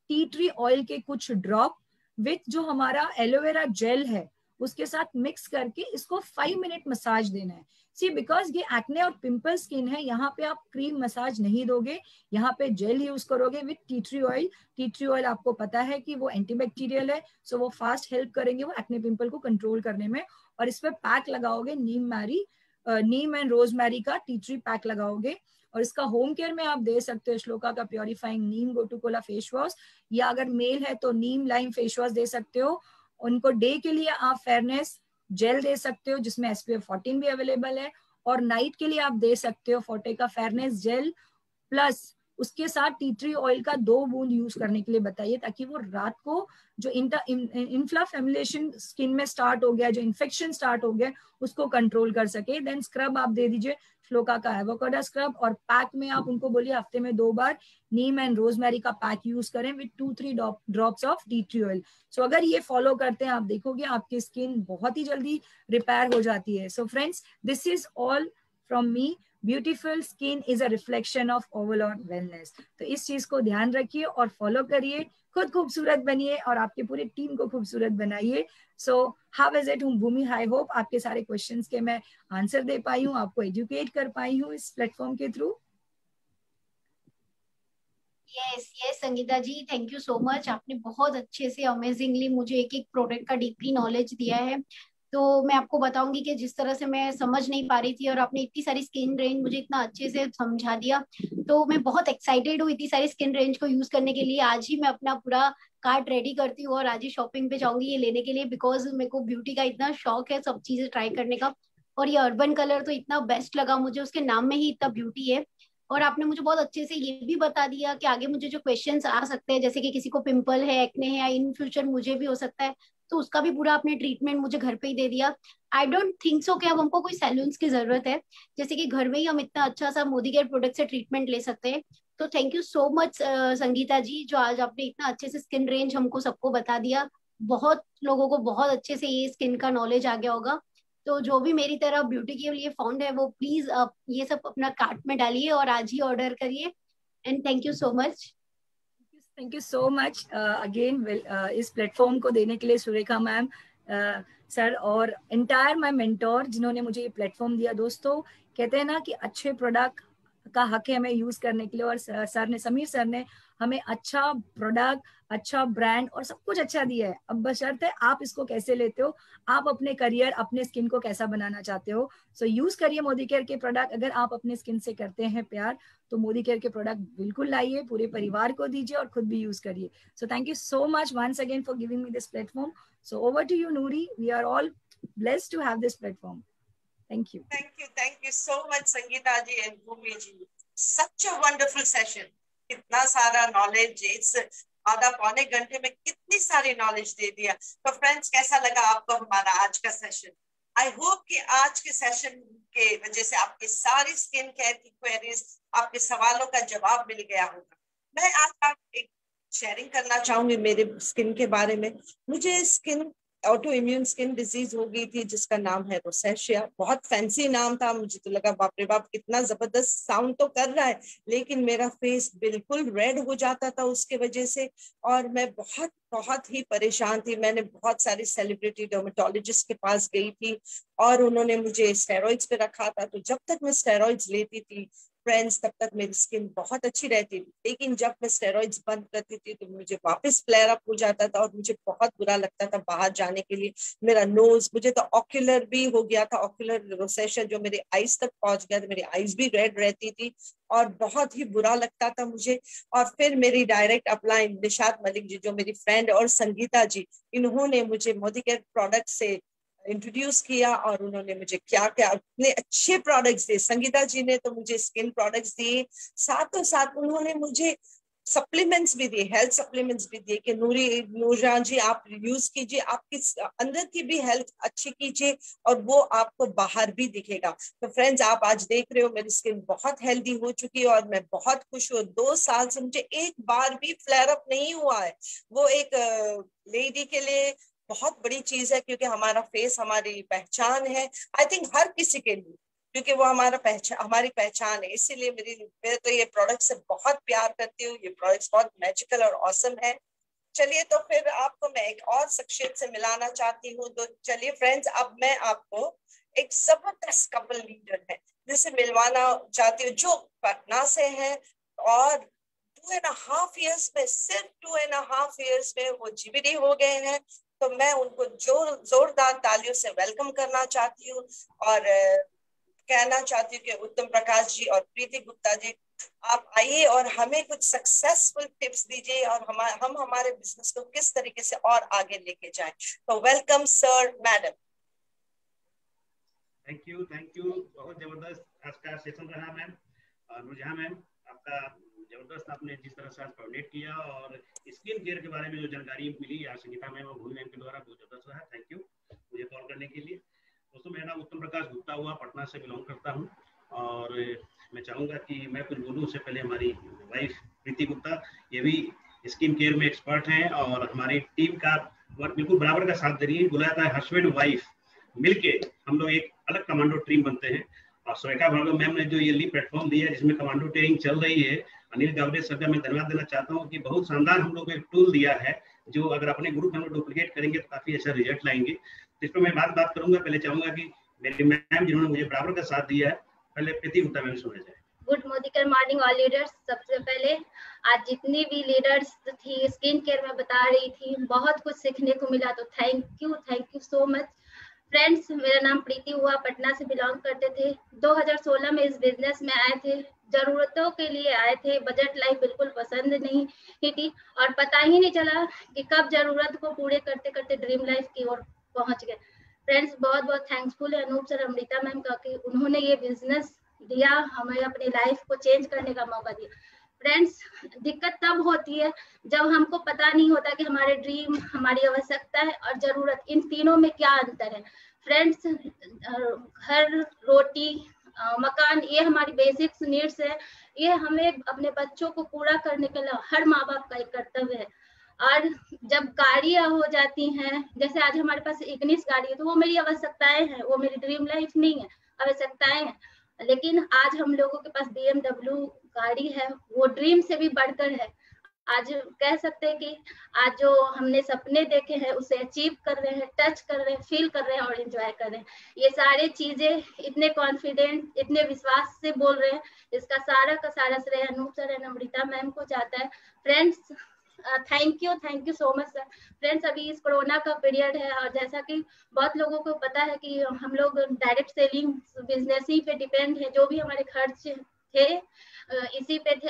Speaker 4: टी ट्री ऑयल के कुछ ड्रॉप विथ जो हमारा एलोवेरा जेल है उसके साथ मिक्स करके इसको 5 मिनट मसाज देना है। सी बिकॉज ये एक्ने और पिंपल स्किन है, यहाँ पे आप क्रीम मसाज नहीं दोगे, यहाँ पे जेल यूज करोगे with T tree oil. T tree oil आपको पता है कि वो एंटीबैक्टीरियल है, सो वो फास्ट हेल्प करेंगे वो एक्ने पिंपल को कंट्रोल करने में। और इस पे पैक लगाओगे नीम एंड रोजमेरी का टी ट्री पैक लगाओगे। और इसका होम केयर में आप दे सकते हो श्लोका का प्योरीफाइंग नीम गोटूकोला फेस वॉश, या अगर मेल है तो नीम लाइम फेस वॉश दे सकते हो। उनको डे के लिए आप फेयरनेस जेल दे सकते हो जिसमें SPF 14 भी अवेलेबल है, और नाइट के लिए आप दे सकते हो फोर्टे का फेयरनेस जेल प्लस उसके साथ टी ट्री ऑयल का 2 बूंद यूज करने के लिए बताइए, ताकि वो रात को जो इन्फ्लामेशन स्किन में स्टार्ट हो गया, जो इन्फेक्शन स्टार्ट हो गया उसको कंट्रोल कर सके। देन स्क्रब आप दे दीजिए फ्लोका का एवोकाडो स्क्रब, और पैक में आप उनको बोलिए हफ्ते में 2 बार नीम एंड रोजमेरी का पैक यूज करें with 2-3 drops of tea tree oil. So अगर ये फॉलो करते हैं आप देखोगे आपकी स्किन बहुत ही जल्दी रिपेयर हो जाती है। So friends, this is all from me. Beautiful skin is a reflection of overall wellness. तो इस चीज को ध्यान रखिए और फॉलो करिए, खुद खूबसूरत बनिए और आपके पूरे टीम को खूबसूरत बनाइए। So how is it Bhumi, I hope आपके सारे क्वेश्चंस के मैं आंसर दे पाई हूँ, आपको एजुकेट कर पाई हूँ इस प्लेटफॉर्म के through.
Speaker 3: Yes yes Sangeeta ji, thank you so much. आपने बहुत अच्छे से अमेजिंगली मुझे एक एक प्रोडक्ट का डीपली नॉलेज दिया है। तो मैं आपको बताऊंगी कि जिस तरह से मैं समझ नहीं पा रही थी और आपने इतनी सारी स्किन रेंज मुझे इतना अच्छे से समझा दिया, तो मैं बहुत एक्साइटेड हूँ इतनी सारी स्किन रेंज को यूज करने के लिए। आज ही मैं अपना पूरा कार्ट रेडी करती हूँ और आज ही शॉपिंग पे जाऊंगी ये लेने के लिए, बिकॉज मेरे को ब्यूटी का इतना शौक है सब चीजें ट्राई करने का। और ये अर्बन कलर तो इतना बेस्ट लगा मुझे, उसके नाम में ही इतना ब्यूटी है। और आपने मुझे बहुत अच्छे से ये भी बता दिया कि आगे मुझे जो क्वेश्चंस आ सकते हैं, जैसे कि किसी को पिंपल है, एक्ने है, या इन फ्यूचर मुझे भी हो सकता है, तो उसका भी पूरा आपने ट्रीटमेंट मुझे घर पे ही दे दिया। आई डोंट थिंक सो कि अब हमको कोई सैलून्स की जरूरत है, जैसे कि घर में ही हम इतना अच्छा सा मोदी केयर प्रोडक्ट से ट्रीटमेंट ले सकते हैं। तो thank you so much Sangeeta ji, जो आज आपने इतना अच्छे से स्किन रेंज हमको सबको बता दिया। बहुत लोगों को बहुत अच्छे से ये स्किन का नॉलेज आ गया होगा। तो जो भी मेरी तरह ब्यूटी के लिए फाउंड है वो प्लीज आप ये सब अपना कार्ट में डालिए और आज ही ऑर्डर करिए। And thank you so much.
Speaker 4: Thank you so much again इस प्लेटफॉर्म को देने के लिए सुरेखा मैम, सर और एंटायर माय मेंटोर जिन्होंने मुझे ये प्लेटफॉर्म दिया। दोस्तों कहते हैं ना कि अच्छे प्रोडक्ट का हक है हमें यूज करने के लिए, और सर ने, समीर सर ने हमें अच्छा प्रोडक्ट, अच्छा ब्रांड और सब कुछ अच्छा दिया है। अब बशर्ते आप इसको कैसे लेते हो, आप अपने करियर, अपने स्किन को कैसा बनाना चाहते हो। सो यूज करिए मोदी केयर के प्रोडक्ट। अगर आप अपने स्किन से करते हैं प्यार तो मोदी केयर के प्रोडक्ट बिल्कुल लाइए, पूरे परिवार को दीजिए और खुद भी यूज करिए। So thank you so much once again for giving me this platform. So over to you Noori, we are all blessed to have this platform. Thank you.
Speaker 2: Thank you so much Sangeeta ji and Bhumi ji. Such a wonderful session. इतना सारा knowledge इस आधा पौने घंटे में कितनी सारी knowledge दे दिया। तो फ्रेंड्स, कैसा लगा आपको हमारा आज का सेशन? आई होप कि आज के सेशन के वजह से आपकी सारी स्किन केयर की क्वेरीज, आपके सवालों का जवाब मिल गया होगा। मैं आज एक शेयरिंग करना चाहूंगी मेरे स्किन के बारे में। मुझे skin auto immune skin disease हो गई थी जिसका नाम है रोसेशिया। बहुत फैंसी नाम था, मुझे तो लगा बाप रे बाप कितना जबरदस्त साउंड तो कर रहा है, लेकिन मेरा फेस बिल्कुल रेड हो जाता था उसके वजह से, और मैं बहुत बहुत ही परेशान थी। मैंने बहुत सारी सेलिब्रिटी डर्मेटोलॉजिस्ट के पास गई थी और उन्होंने मुझे स्टेरॉइड्स पे रखा था। तो जब तक मैं स्टेरॉइड्स लेती थी फ्रेंड्स, तब तक मेरी स्किन बहुत अच्छी रहती थी, लेकिन जब मैं स्टेरॉइड्स बंद करती थी तो मुझे वापस फ्लेयर अप हो जाता था और मुझे बहुत बुरा लगता था बाहर जाने के लिए। मेरा नोज, मुझे तो ऑक्यूलर भी हो गया था, ऑक्यूलर रोसेशिया जो मेरी आईज तक पहुंच गया था, मेरी आईज भी रेड रहती थी और बहुत ही बुरा लगता था मुझे। और फिर मेरी डायरेक्ट अपलाइन निशात मलिक जी, जो मेरी फ्रेंड, और संगीता जी, इन्होंने मुझे मोदी केयर प्रोडक्ट से इंट्रोड्यूस किया और उन्होंने मुझे क्या क्या इतने अच्छे प्रोडक्ट्स दिए। संगीता जी ने तो मुझे स्किन प्रोडक्ट्स दिए, साथों साथ उन्होंने मुझे सप्लीमेंट्स भी दिए, हेल्थ सप्लीमेंट्स भी दिए कि नूरजान जी आप यूज कीजिए, आपकी अंदर की भी हेल्थ अच्छी कीजिए और वो आपको बाहर भी दिखेगा। तो फ्रेंड्स, आप आज देख रहे हो मेरी स्किन बहुत हेल्दी हो चुकी है और मैं बहुत खुश हूँ। 2 साल से मुझे एक बार भी फ्लेयर अप नहीं हुआ है। वो एक लेडी के लिए बहुत बड़ी चीज है, क्योंकि हमारा फेस हमारी पहचान है। आई थिंक हर किसी के लिए, क्योंकि वो हमारी पहचान है। इसीलिए मैं तो ये प्रोडक्ट से बहुत प्यार करती हूँ। ये प्रोडक्ट्स बहुत मैजिकल और ऑसम है। चलिए, तो फिर आपको मैं एक और शख्सियत से मिलाना चाहती हूँ। तो चलिए फ्रेंड्स, अब मैं आपको एक जबरदस्त कपल लीडर है जिसे मिलवाना चाहती हूँ, जो पटना से है और 2.5 years में, सिर्फ 2.5 years में वो जीबीडी हो गए हैं। तो मैं उनको जोरदार तालियों से वेलकम करना चाहती हूँ और कहना चाहती हूँ कि उत्तम प्रकाश जी और प्रीति गुप्ता जी, आप आइए और हमें कुछ सक्सेसफुल टिप्स दीजिए और हम हमारे बिजनेस को किस तरीके से और आगे लेके जाएं। तो welcome sir, madam.
Speaker 5: Thank you बहुत जबरदस्त आज का सेशन रहा मैम। नूरजहां मैम, आपका जबरदस्त, आपने जिस तरह से आज कोऑर्डिनेट किया और स्किन केयर के बारे में जो जानकारी मिली आज संगीता मैम और भूमि मैम के द्वारा, बहुत जबरदस्त रहा। थैंक यू मुझे कॉल करने के लिए। दोस्तों, मेरा नाम उत्तम प्रकाश गुप्ता हुआ, पटना से बिलोंग करता हूँ और मैं चाहूँगा कि मैं कुछ बोलूँ उससे पहले हमारी वाइफ प्रीति गुप्ता, ये भी स्किन केयर में एक्सपर्ट हैं और हमारी टीम का बिल्कुल बराबर का साथ दे रही है। बोला जाता है हस्बैंड वाइफ मिलके हम लोग एक अलग कमांडो टीम बनते हैं। और सुरेखा भार्गव मैम ने जो ये ली प्लेटफॉर्म दिया है जिसमें कमांडो ट्रेनिंग चल रही है, अनिल गावड़े सर का मैं धन्यवाद देना चाहता हूँ कि बहुत शानदार हम लोग को एक टूल दिया है जो अगर अपने ग्रुप हम लोग डुप्लीकेट करेंगे तो काफी अच्छा रिजल्ट लाएंगे। तो इस पर मैं बात करूंगा। पहले चाहूंगा कि मेरी मैम जिन्होंने मुझे बराबर का साथ दिया है, पहले प्रीति गुप्ता मैम सुना जाए।
Speaker 3: Good Modicare morning all leaders. सबसे पहले आज जितनी भी लीडर्स थी स्किन केयर में बता रही थी, बहुत कुछ सीखने को मिला, तो thank you so much friends. मेरा नाम प्रीति हुआ, पटना से बिलोंग करते थे। 2016 में इस बिजनेस में आए थे, जरूरतों के लिए आए थे। बजट लाइफ बिल्कुल पसंद नहीं थी और पता ही नहीं चला कि कब जरूरत को पूरे करते करते ड्रीम लाइफ की ओर पहुंच गए। फ्रेंड्स बहुत बहुत थैंक्सफुल है अनूप सर, अमृता मैम का कि उन्होंने ये बिजनेस दिया, हमें अपनी लाइफ को चेंज करने का मौका दिया। फ्रेंड्स दिक्कत तब होती है जब हमको पता नहीं होता कि हमारे ड्रीम, हमारी आवश्यकता है और जरूरत, इन तीनों में क्या अंतर है। फ्रेंड्स घर, रोटी, मकान, ये हमारी बेसिक्स नीड्स है। ये हमें अपने बच्चों को पूरा करने के लिए हर माँ बाप का एक कर्तव्य है। और जब गाड़ियां हो जाती हैं, जैसे आज हमारे पास इग्निस गाड़ी है, तो वो मेरी आवश्यकताएं हैं, वो मेरी ड्रीम लाइफ नहीं है, आवश्यकताएं हैं। लेकिन आज हम लोगों के पास BMW गाड़ी है, वो ड्रीम से भी बढ़कर है। आज कह सकते हैं कि आज जो हमने सपने देखे हैं उसे अचीव कर रहे हैं, टच कर रहे हैं, फील कर रहे हैं और एंजॉय कर रहे हैं। ये सारे चीजें इतने कॉन्फिडेंट, इतने विश्वास से बोल रहे हैं, इसका सारा का सारा श्रेय Anoop sir and Amrita ma'am को जाता है। Friends thank you so much sir. Friends अभी इस कोरोना का पीरियड है और जैसा कि बहुत लोगों को पता है कि हम लोग डायरेक्ट सेलिंग बिजनेस ही पे डिपेंड है, जो भी हमारे खर्च थे इसी पे थे।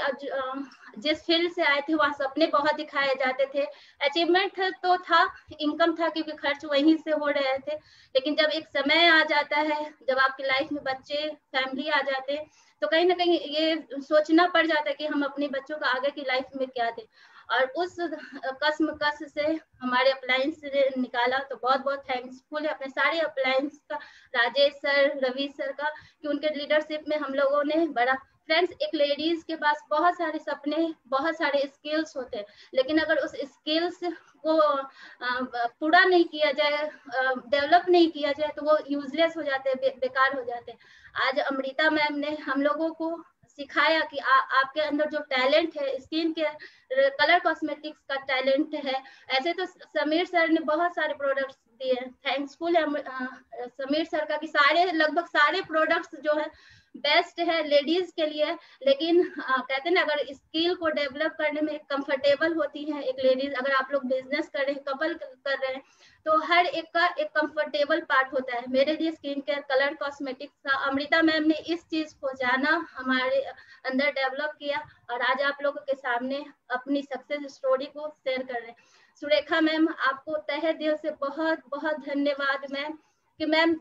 Speaker 3: जिस फील्ड से आए थे वहाँ सपने बहुत दिखाए जाते थे, अचीवमेंट तो था, इनकम था क्योंकि खर्च वहीं से हो रहे थे। लेकिन जब एक समय आ जाता है, जब आपकी लाइफ में बच्चे, फैमिली आ जाते हैं, तो कहीं ना कहीं ये सोचना पड़ जाता है कि हम अपने बच्चों का आगे की लाइफ में क्या दें। और उस कसमकस से हमारे अप्लायंस निकाला, तो बहुत बहुत थैंक्सफुल है अपने सारे अप्लायंस का, राजेश सर, रवि सर का, कि उनके लीडरशिप में हम लोगों ने बड़ा। फ्रेंड्स एक लेडीज के पास बहुत सारे सपने, बहुत सारे स्किल्स होते हैं, लेकिन अगर उस स्किल्स को पूरा नहीं किया जाए, डेवलप नहीं किया जाए, तो वो यूजलेस हो जाते हैं, बेकार हो जाते हैं। आज अमृता मैम ने हम लोगों को सिखाया कि आपके अंदर जो टैलेंट है, स्किन के कलर कॉस्मेटिक्स का टैलेंट है। ऐसे तो समीर सर ने बहुत सारे प्रोडक्ट्स दिए, थैंक्सफुल है समीर सर का कि सारे, लगभग सारे प्रोडक्ट्स जो है बेस्ट है लेडीज के लिए। लेकिन कहते हैं ना, अगर स्किल को डेवलप करने में कंफर्टेबल होती है एक लेडीज, अगर आप लोग बिजनेस कर रहे हैं, कपल कर रहे हैं, तो हर एक का एक कंफर्टेबल पार्ट होता है। मेरे लिए स्किन केयर, कलर कॉस्मेटिक्स था। अमृता मैम ने इस चीज को जाना, हमारे अंदर डेवलप किया और आज आप लोगों के सामने अपनी सक्सेस स्टोरी को शेयर कर रहे हैं। सुरेखा मैम, आपको तहे दिल से बहुत बहुत धन्यवाद मैम, कि मैम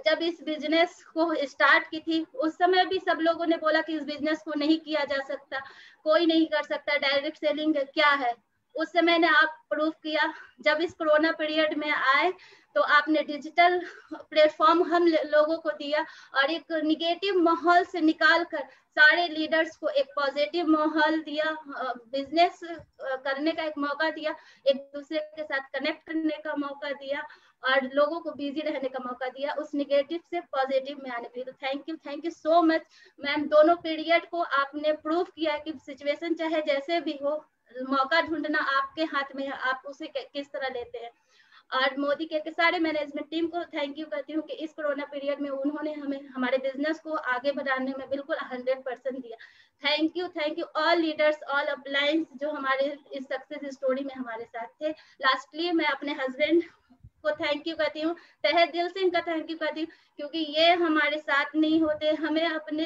Speaker 3: जब इस बिजनेस को स्टार्ट की थी उस समय भी सब लोगों ने बोला कि इस बिजनेस को नहीं किया जा सकता, कोई नहीं कर सकता, डायरेक्ट सेलिंग क्या है। उस समय ने आप प्रूव किया। जब इस कोरोना पीरियड में आए तो आपने डिजिटल प्लेटफॉर्म हम लोगों को दिया और एक निगेटिव माहौल से निकालकर सारे लीडर्स को एक पॉजिटिव माहौल दिया, बिजनेस करने का एक मौका दिया, एक दूसरे के साथ कनेक्ट करने का मौका दिया और लोगों को बिजी रहने का मौका दिया, उस निगेटिव से पॉजिटिव में आने के लिए। तो thank you so much ma'am. दोनों पीरियड को आपने प्रूव किया कि सिचुएशन चाहे जैसे भी हो, मौका ढूंढना आपके हाथ में है, आप उसे किस तरह लेते हैं। और मोदी के सारे मैनेजमेंट टीम को थैंक यू करती हूँ कि इस कोरोना पीरियड में उन्होंने हमें हमारे बिजनेस को आगे बढ़ाने में बिल्कुल 100% दिया। Thank you all leaders, all appliance जो हमारे इस सक्सेस स्टोरी में हमारे साथ थे। लास्टली मैं अपने हस्बैंड को थैंक यू करती हूँ, तहे दिल से इनका थैंक यू करती हूँ, क्योंकि ये हमारे साथ नहीं होते, हमें अपने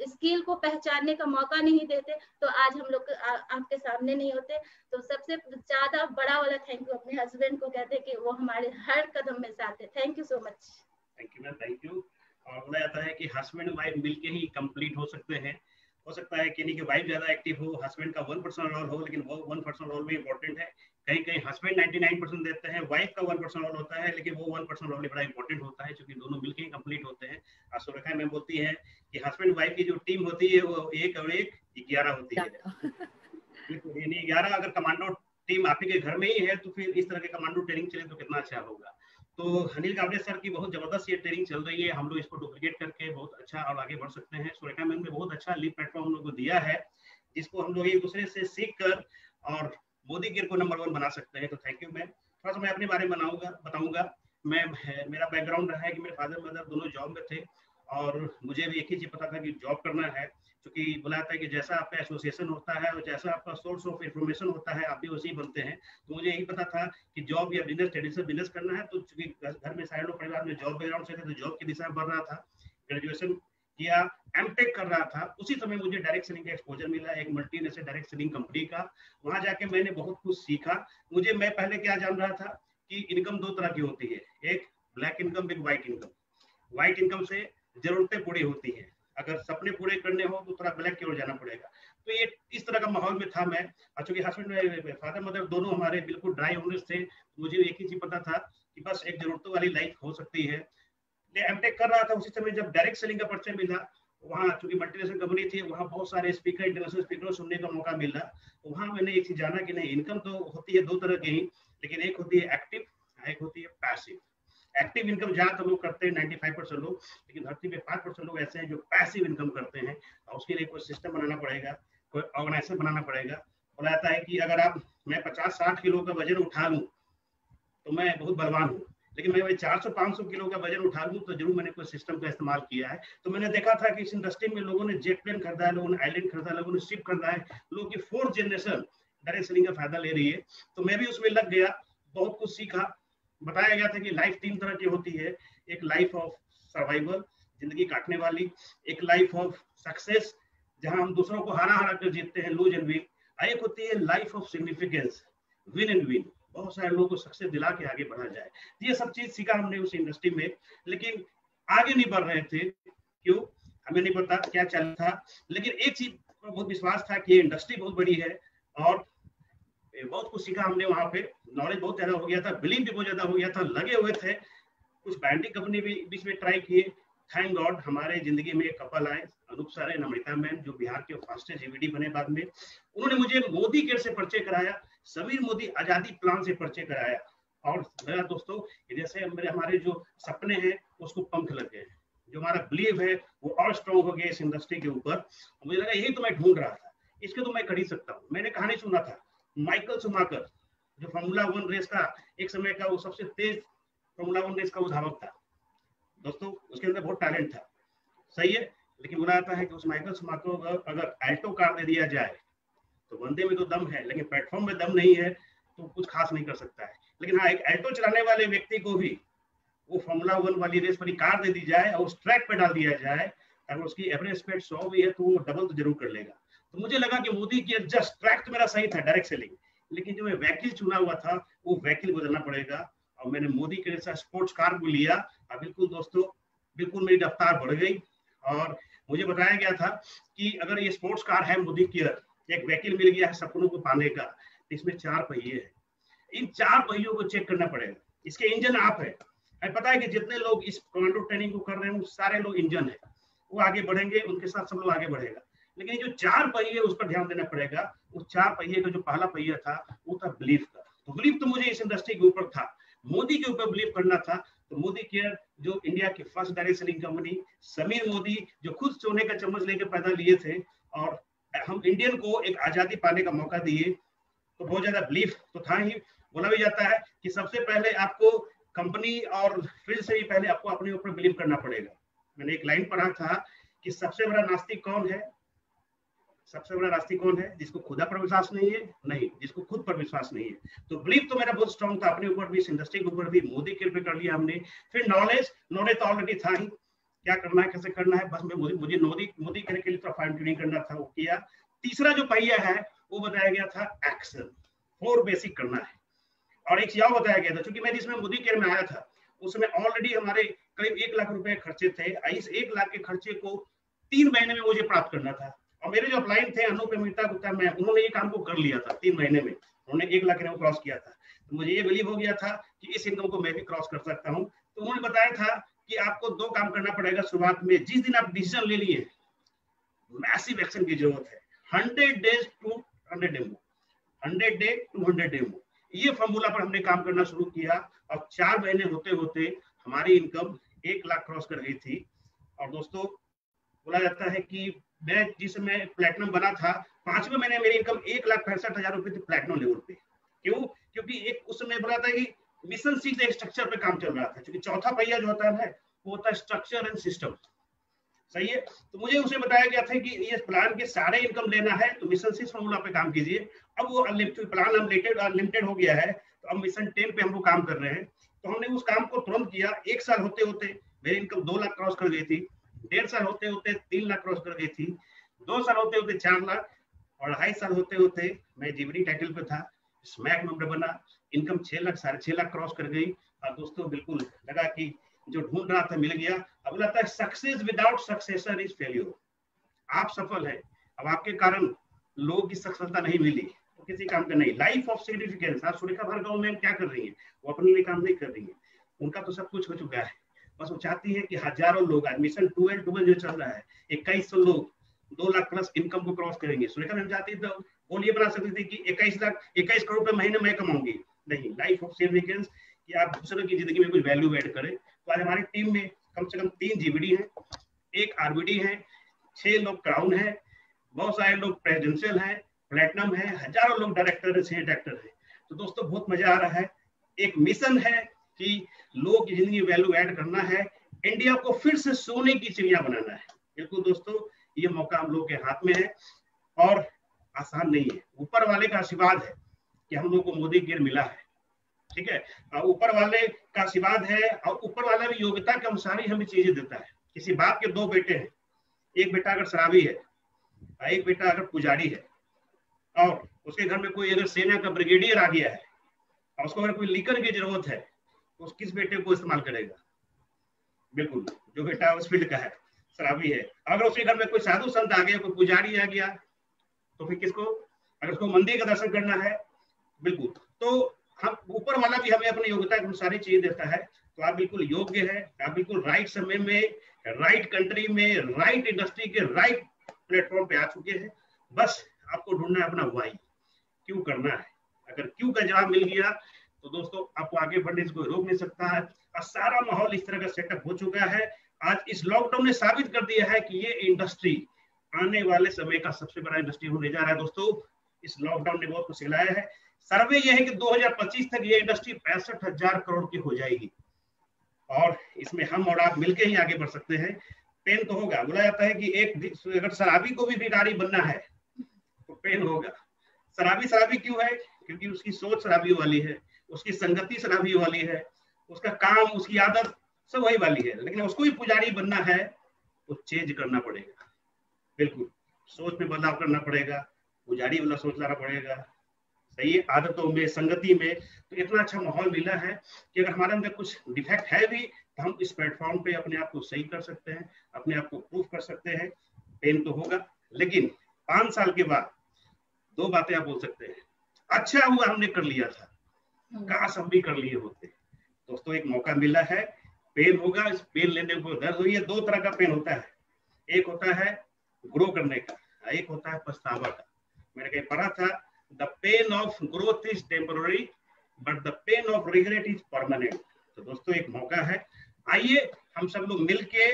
Speaker 3: स्किल को पहचानने का मौका नहीं देते, तो आज हम लोग आपके सामने नहीं होते। तो सबसे ज्यादा बड़ा वाला थैंक यू अपने हस्बैंड को कहते हैं कि वो हमारे हर कदम में साथ है। Thank you so much.
Speaker 5: Thank you ma'am, thank you. और बोला जाता है कि हस्बैंड वाइफ मिलके ही कंप्लीट हो सकते हैं। हो सकता है किन्हीं की वाइफ ज्यादा एक्टिव हो, हस्बैंड का 1% रोल हो, लेकिन वो 1% रोल भी इंपॉर्टेंट है। कहीं कहीं हस्बैंड 99% देते हैं, वाइफ का 1% रोल होता है, लेकिन वो 1% रोल भी बड़ा इंपॉर्टेंट होता है, क्योंकि दोनों मिलकर कंप्लीट होते हैं। और सुरेखा मैम बोलती है कि हस्बैंड वाइफ की जो टीम होती है वो 1 और 1 11 होती है। बिल्कुल, यानी 11 अगर कमांडो टीम आप ही के घर में ही है तो फिर इस तरह के कमांडो ट्रेनिंग चले तो कितना अच्छा होगा। तो अनिल गावड़े सर की बहुत जबरदस्त ये ट्रेनिंग चल रही है, हम लोग इसको डुप्लीकेट करके बहुत अच्छा और आगे बढ़ सकते हैं। सुरेखा मैम ने बहुत अच्छा लीड प्लेटफॉर्म हम लोग को दिया है, जिसको हम लोग एक दूसरे से सीख कर और मोदी गिर को नंबर 1 बना सकते हैं। तो थैंक यू मैम। थोड़ा सा मैं अपने बारे में बताऊंगा। मेरा बैकग्राउंड रहा है कि मेरे फादर मदर दोनों जॉब में थे, और मुझे भी एक ही चीज पता था कि जॉब करना है, क्योंकि बोला जाता है कि जैसा आपका एसोसिएशन होता है और जैसा आपका सोर्स ऑफ इंफॉर्मेशन होता है आप भी उसी बनते हैं। तो मुझे यही पता था कि जॉब या बिजनेस, ट्रेडिशनल बिजनेस करना है। तो चूंकि घर में सारे लोग परिवार में जॉब बैकग्राउंड से थे, तो जॉब की दिशा में बढ़ रहा था। ग्रेजुएशन किया, एमटेक कर रहा था, उसी समय मुझे डायरेक्ट सेलिंग का एक्सपोजर मिला, एक मल्टीनेशनल डायरेक्ट सेलिंग कंपनी का। वहां जाके मैंने बहुत कुछ सीखा। मैं पहले क्या जान रहा था कि इनकम 2 तरह की होती है, एक ब्लैक इनकम, एक व्हाइट इनकम। व्हाइट इनकम से जरूरतें पूरी होती है, अगर सपने पूरे करने हो तो थोड़ा ब्लैक की ओर जाना पड़ेगा। तो ये इस तरह का माहौल में था मैं। चूंकि हस्बैंड फादर मदर दोनों हमारे बिल्कुल ड्राई ओनर्स थे, मुझे एक ही चीज पता था कि बस एक जरूरतों वाली लाइफ हो सकती है। एमटेक कर रहा था, उसी समय जब डायरेक्ट सेलिंग का परिचय मिला, वहाँ चूंकि मल्टीनेशनल कंपनी थी, वहाँ बहुत सारे स्पीकर, इंटरनेशनल स्पीकर सुनने का मौका मिला। तो वहाँ मैंने एक चीज जाना कि नहीं, इनकम तो होती है 2 तरह की ही, लेकिन एक होती है एक्टिव, एक होती है पैसिव। एक्टिव इनकम ज्यादातर लोग करते हैं 95% लोग, लेकिन धरती पे 5% लोग ऐसे हैं जो पैसिव इनकम करते हैं। और उसके लिए कोई सिस्टम बनाना पड़ेगा, कोई ऑर्गेनाइजेशन बनाना पड़ेगा। बोला जाता है कि अगर मैं 50-60 किलो का वजन उठा लूं तो मैं बहुत बलवान हूँ, लेकिन मैं 400-500 किलो का वजन उठा लूं तो जरूर मैंने कोई सिस्टम का इस्तेमाल किया है। तो मैंने देखा था कि इस इंडस्ट्री में लोगों ने जेट प्लेन खरीदा है, लोगों ने आइलैंड खरीदा है, लोगों ने शिप खरीदा है, लोगों की 4th जनरेशन डायरेक्ट सेलिंग का फायदा ले रही है। तो मैं भी उसमें लग गया, बहुत कुछ सीखा। बताया गया था कि लाइफ 3 तरह की होती है, एक लाइफ ऑफ सर्वाइवल, जिंदगी काटने वाली, एक लाइफ ऑफ सक्सेस जहां हम दूसरों को हारा हारा कर जीतते हैं, लूज एंड विन, एक होती है life of significance, win and win, बहुत सारे लोगों को सक्सेस दिला के आगे बढ़ा जाए। ये सब चीज सीखा हमने उस इंडस्ट्री में, लेकिन आगे नहीं बढ़ रहे थे। क्यों, हमें नहीं पता क्या चल था, लेकिन एक चीज पर बहुत विश्वास था कि ये इंडस्ट्री बहुत बड़ी है और बहुत कुछ सीखा हमने। वहां पे नॉलेज बहुत ज्यादा हो गया था, बिलीव भी बहुत ज्यादा हो गया था, लगे हुए थे। कुछ ब्रांडिंग कंपनी भी बीच में ट्राई किए। थैंक गॉड हमारे जिंदगी में एक कपल आए, अनूप सर है, नम्रता मैम, जो बिहार के फास्टेस्ट जीवीडी बने बाद में। उन्होंने मुझे मोदी केयर से परिचय कराया, समीर मोदी आजादी प्लान से परिचय कराया। और मेरा दोस्तों, जैसे हमारे जो सपने हैं उसको पंख लग गए, जो हमारा बिलीव है वो और स्ट्रॉन्ग हो गया इस इंडस्ट्री के ऊपर। मुझे लगा यही तो मैं ढूंढ रहा था, इसके तो मैं खरीद सकता हूँ। मैंने कहानी सुना था माइकल शुमाकर, जो फॉर्मूला 1 रेस का एक समय का वो सबसे तेज फॉर्मूला 1 रेस का वो धावक था। दोस्तों उसके अंदर बहुत टैलेंट था, सही है, लेकिन बोला जाता है कि उस माइकल शुमाकर को अगर एल्टो कार दे दिया जाए तो बंदे में तो दम है, लेकिन प्लेटफॉर्म में दम नहीं है तो कुछ खास नहीं कर सकता है। लेकिन हाँ, एक एल्टो चलाने वाले व्यक्ति को भी वो फॉर्मूला 1 वाली रेस वाली कार दे दी जाए और उस ट्रैक पे डाल दिया जाए, अगर उसकी एवरेज स्पीड 100 भी है तो वो डबल तो जरूर कर लेगा। तो मुझे लगा कि मोदी की जस्ट ट्रैक तो मेरा सही था, डायरेक्ट सेलिंग, लेकिन जो मैं वहीकल चुना हुआ था वो वहीकल बदलना पड़ेगा। और मैंने मोदी के जैसा स्पोर्ट्स कार को लिया। और बिल्कुल दोस्तों, बिल्कुल मेरी रफ्तार बढ़ गई। और मुझे बताया गया था कि अगर ये स्पोर्ट्स कार है मोदी केयर, एक वहीकल मिल गया है सपनों को पाने का, तो इसमें 4 पहिए हैं। इन 4 पहियों को चेक करना पड़ेगा। इसके इंजन आप है, पता है कि जितने लोग इस कमांडो ट्रेनिंग को कर रहे हैं वो सारे लोग इंजन है, वो आगे बढ़ेंगे, उनके साथ सब लोग आगे बढ़ेगा। लेकिन जो 4 पहिए उस पर ध्यान देना पड़ेगा। उस 4 पहिए का जो पहला पहिया था वो था बिलीफ का। तो बिलीफ तो मुझे इस इंडस्ट्री के ऊपर था, मोदी के ऊपर बिलीव करना था। तो मोदी केयर जो इंडिया की first direct selling company, Sameer Modi जो खुद सोने का चम्मच लेकर पैदा लिए थे और हम इंडियन को एक आजादी पाने का मौका दिए, तो बहुत ज्यादा बिलीफ तो था ही। बोला भी जाता है कि सबसे पहले आपको कंपनी और फील्ड से भी पहले आपको अपने ऊपर बिलीव करना पड़ेगा। मैंने एक लाइन पढ़ा था कि सबसे बड़ा नास्तिक कौन है, सबसे बड़ा नास्तिक कौन है, जिसको खुदा पर विश्वास नहीं है, नहीं, जिसको खुद पर विश्वास नहीं है। तो बिलीव तो मेरा बहुत स्ट्रॉन्ग था अपने ऊपर भी, इस इंडस्ट्री के ऊपर भी। मोदी के ऊपर कर लिया हमने। फिर नॉलेज तो ऑलरेडी था ही, क्या करना है कैसे करना है, बस मुझे मोदी करने के लिए तो फाइन ट्यूनिंग करना था, वो किया। तीसरा जो पहिया है वो बताया गया था एक्शन, 4 बेसिक करना है। और एक चीज बताया गया था, क्योंकि मैं जिसमें मोदी केयर में आया था उसमें ऑलरेडी हमारे करीब 1 लाख रुपए खर्चे थे। इस 1 लाख के खर्चे को 3 महीने में मुझे प्राप्त करना था। और मेरे जो अपलाइन थे अनूप अमिता गुप्ता मैम, उन्होंने ये काम को कर लिया था 3 महीने में, उन्होंने 1 लाख इनकम क्रॉस किया था। तो मुझे ये बिलीव हो गया था कि इस इनकम को मैं भी क्रॉस कर सकता हूँ। तो उन्होंने बताया था कि आपको 2 काम करना पड़ेगा शुरुआत में। जिस दिन आप डिसीजन ले लिए मैसिव एक्शन की जरूरत है, 100 days to 100 demo, 100 day to 100 demo, ये फॉर्मूला पर हमने काम करना शुरू किया और 4 महीने होते होते हमारी इनकम 1 लाख क्रॉस कर गई थी। और दोस्तों बोला जाता है कि मैं जिस समय प्लेटिनम बना था 5वें महीने मेरी इनकम 1,65,000 रुपए थी प्लेटिनम लेवल पे। क्यों? क्योंकि एक उस समय बोला था कि मिशन 6 एक स्ट्रक्चर पे काम चल रहा था, क्योंकि चौथा पहिया जो होता है वो होता है स्ट्रक्चर एंड सिस्टम। सही है। तो मुझे उसे बताया गया था कि ये प्लान के सारे इनकम लेना है तो मिशन 6 फॉर्मूला पे काम कीजिए। अब वो प्लान अनलिमिटेड हो गया है, तो अब मिशन 10 पे हम लोग काम कर रहे हैं। तो हमने उस काम को तुरंत किया। 1 साल होते होते मेरी इनकम 2 लाख क्रॉस कर गई थी, 1.5 साल होते होते 3 लाख क्रॉस कर गई थी, 2 साल होते होते 4 लाख, और 2.5 साल होते होते मैं जीवनी टाइटल पे था, स्मैक मेंबर बना, इनकम 6 लाख 6.5 लाख क्रॉस कर गई। और दोस्तों बिल्कुल लगा कि जो ढूंढ रहा था मिल गया। अब लगता है success without successor is failure. आप सफल है, अब आपके कारण लोगों की सफलता नहीं मिली तो किसी काम का नहीं। Life of significance. आप सुरेखा भार्गव मैम क्या कर रही है? वो अपने लिए काम नहीं कर रही है, उनका तो सब कुछ हो चुका है। बस वो चाहती है कि हजारों लोग, मिशन 12 जो चल रहा है, 2100 लोग 2 लाख प्लस इनकम को क्रॉस करेंगे। सुरेखा मैम चाहती तो वो ये बना सकती थी कि 21 करोड़ रुपए महीने में कमाऊंगी। नहीं, लाइफ ऑफ सिग्निफिकेंस कि आप दूसरों की जिंदगी में कुछ वैल्यू ऐड करें। तो आज हमारी टीम में कम से कम 3 जीबीडी है, 1 आरबीडी है, 6 लोग क्राउन है, बहुत सारे लोग प्रेसिडेंशियल है, प्लेटिनम है, हजारों लोग डायरेक्टर है, सीनियर डायरेक्टर है। तो दोस्तों बहुत मजा आ रहा है। एक मिशन है कि लोगों की जिंदगी में वैल्यू ऐड करना है, इंडिया को फिर से सोने की चिड़िया बनाना है। बिल्कुल दोस्तों, ये मौका हम लोग के हाथ में है और आसान नहीं है। ऊपर वाले का आशीर्वाद है कि हम लोग को मोदी गिर मिला है, ठीक है। ऊपर वाले का आशीर्वाद है और ऊपर वाला भी योग्यता के अनुसार ही हमें चीजें देता है। किसी बाप के 2 बेटे हैं, एक बेटा अगर शराबी है, एक बेटा अगर पुजारी है, और उसके घर में कोई अगर सेना का ब्रिगेडियर आ गया है और उसको अगर कोई लीकर की जरूरत है तो किस बेटे को इस्तेमाल करेगा? बिल्कुल जो बेटा उस फील्ड का है, शराबी है। अगर उसके घर में कोई साधु संत आ गया, कोई पुजारी आ गया, तो फिर किसको? अगर उसको मंदिर का दर्शन करना है, बिल्कुल। तो हम ऊपर वाला भी हमें अपनी योग्यता के अनुसार चीज देता है। तो आप बिल्कुल योग्य है, आप बिल्कुल राइट समय में, राइट कंट्री में, राइट इंडस्ट्री के राइट प्लेटफॉर्म पे आ चुके हैं। बस आपको ढूंढना है अपना वाई, क्यों करना है। अगर क्यों का जवाब मिल गया तो दोस्तों आपको आगे बढ़ने से कोई रोक नहीं सकता है। और सारा माहौल इस तरह का सेटअप हो चुका है। आज इस लॉकडाउन ने साबित कर दिया है कि ये इंडस्ट्री आने वाले समय का सबसे बड़ा इंडस्ट्री होने जा रहा है। दोस्तों इस लॉकडाउन ने बहुत कुछ सिखाया है। सर्वे यह है कि 2025 तक ये इंडस्ट्री 65,000 करोड़ की हो जाएगी और इसमें हम और आप मिलकर ही आगे बढ़ सकते हैं। पेन तो होगा। बोला जाता है कि एक अगर शराबी को भी भिखारी बनना है तो पेन होगा। शराबी क्यों है? क्योंकि उसकी सोच शराबियों वाली है, उसकी संगति शराबियों वाली है, उसका काम, उसकी आदत सब वही वाली है। लेकिन उसको भी पुजारी बनना है तो चेंज करना पड़ेगा। बिल्कुल सोच में बदलाव करना पड़ेगा, पुजारी वाला सोच लाना पड़ेगा। सही है, आदतों में, संगति में। तो इतना अच्छा माहौल मिला है कि अगर हमारे अंदर कुछ डिफेक्ट है भी तो हम इस प्लेटफॉर्म पे अपने आप को सही कर सकते हैं, अपने आप को प्रूफ कर सकते हैं। पेन तो होगा, लेकिन 5 साल के बाद 2 बातें आप बोल सकते हैं, अच्छा हुआ हमने कर लिया था, काश हम भी कर लिए होते। दोस्तों एक मौका मिला है, पेन होगा, इस पेन लेने को दर्द हुई है। 2 तरह का पेन होता है, एक होता है ग्रो करने का, एक होता है पछतावा का। मैंने कहीं पढ़ा था, the pain of growth is temporary but the pain of regret is permanent। तो दोस्तों एक मौका है, आइए हम सब लोग मिलके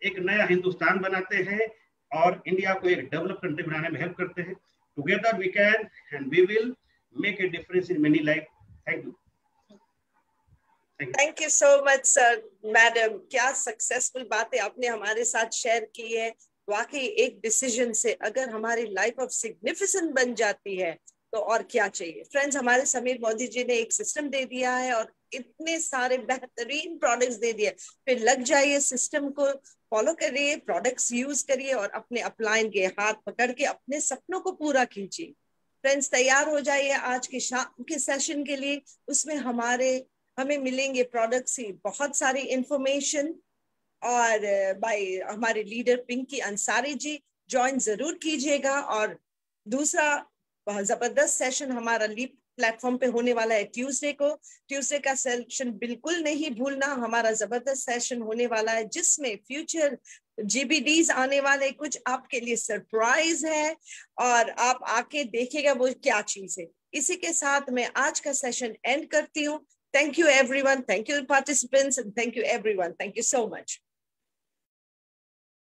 Speaker 5: एक नया हिंदुस्तान बनाते हैं और इंडिया को एक डेवलप कंट्री बनाने में हेल्प करते हैं। Together we can and we will make a difference in many life. Thank you.
Speaker 2: Thank you so much sir, madam. क्या सक्सेसफुल बातें आपने हमारे साथ शेयर की है। वाकई एक डिसीजन से अगर हमारी लाइफ ऑफ सिग्निफिकेंट बन जाती है तो और क्या चाहिए। फ्रेंड्स, हमारे समीर मोदी जी ने एक सिस्टम दे दिया है और इतने सारे बेहतरीन प्रोडक्ट्स दे दिए। फिर लग जाइए, सिस्टम को फॉलो करिए, प्रोडक्ट्स यूज करिए और अपने अपलाइन के हाथ पकड़ के अपने सपनों को पूरा कीजिए। फ्रेंड्स, तैयार हो जाइए आज के शाम के सेशन के लिए। उसमें हमें मिलेंगे प्रोडक्ट्स की बहुत सारी इंफॉर्मेशन और बाय हमारे लीडर पिंकी अंसारी जी, ज्वाइन जरूर कीजिएगा। और दूसरा जबरदस्त सेशन हमारा लीप प्लेटफॉर्म पे होने वाला है ट्यूसडे को। ट्यूसडे का सेशन बिल्कुल नहीं भूलना, हमारा जबरदस्त सेशन होने वाला है जिसमें फ्यूचर GBDs आने वाले, कुछ आपके लिए सरप्राइज है और आप आके देखिएगा वो क्या चीज है। इसी के साथ मैं आज का सेशन एंड करती हूँ। Thank you everyone, thank you participants, thank you everyone, thank you so much.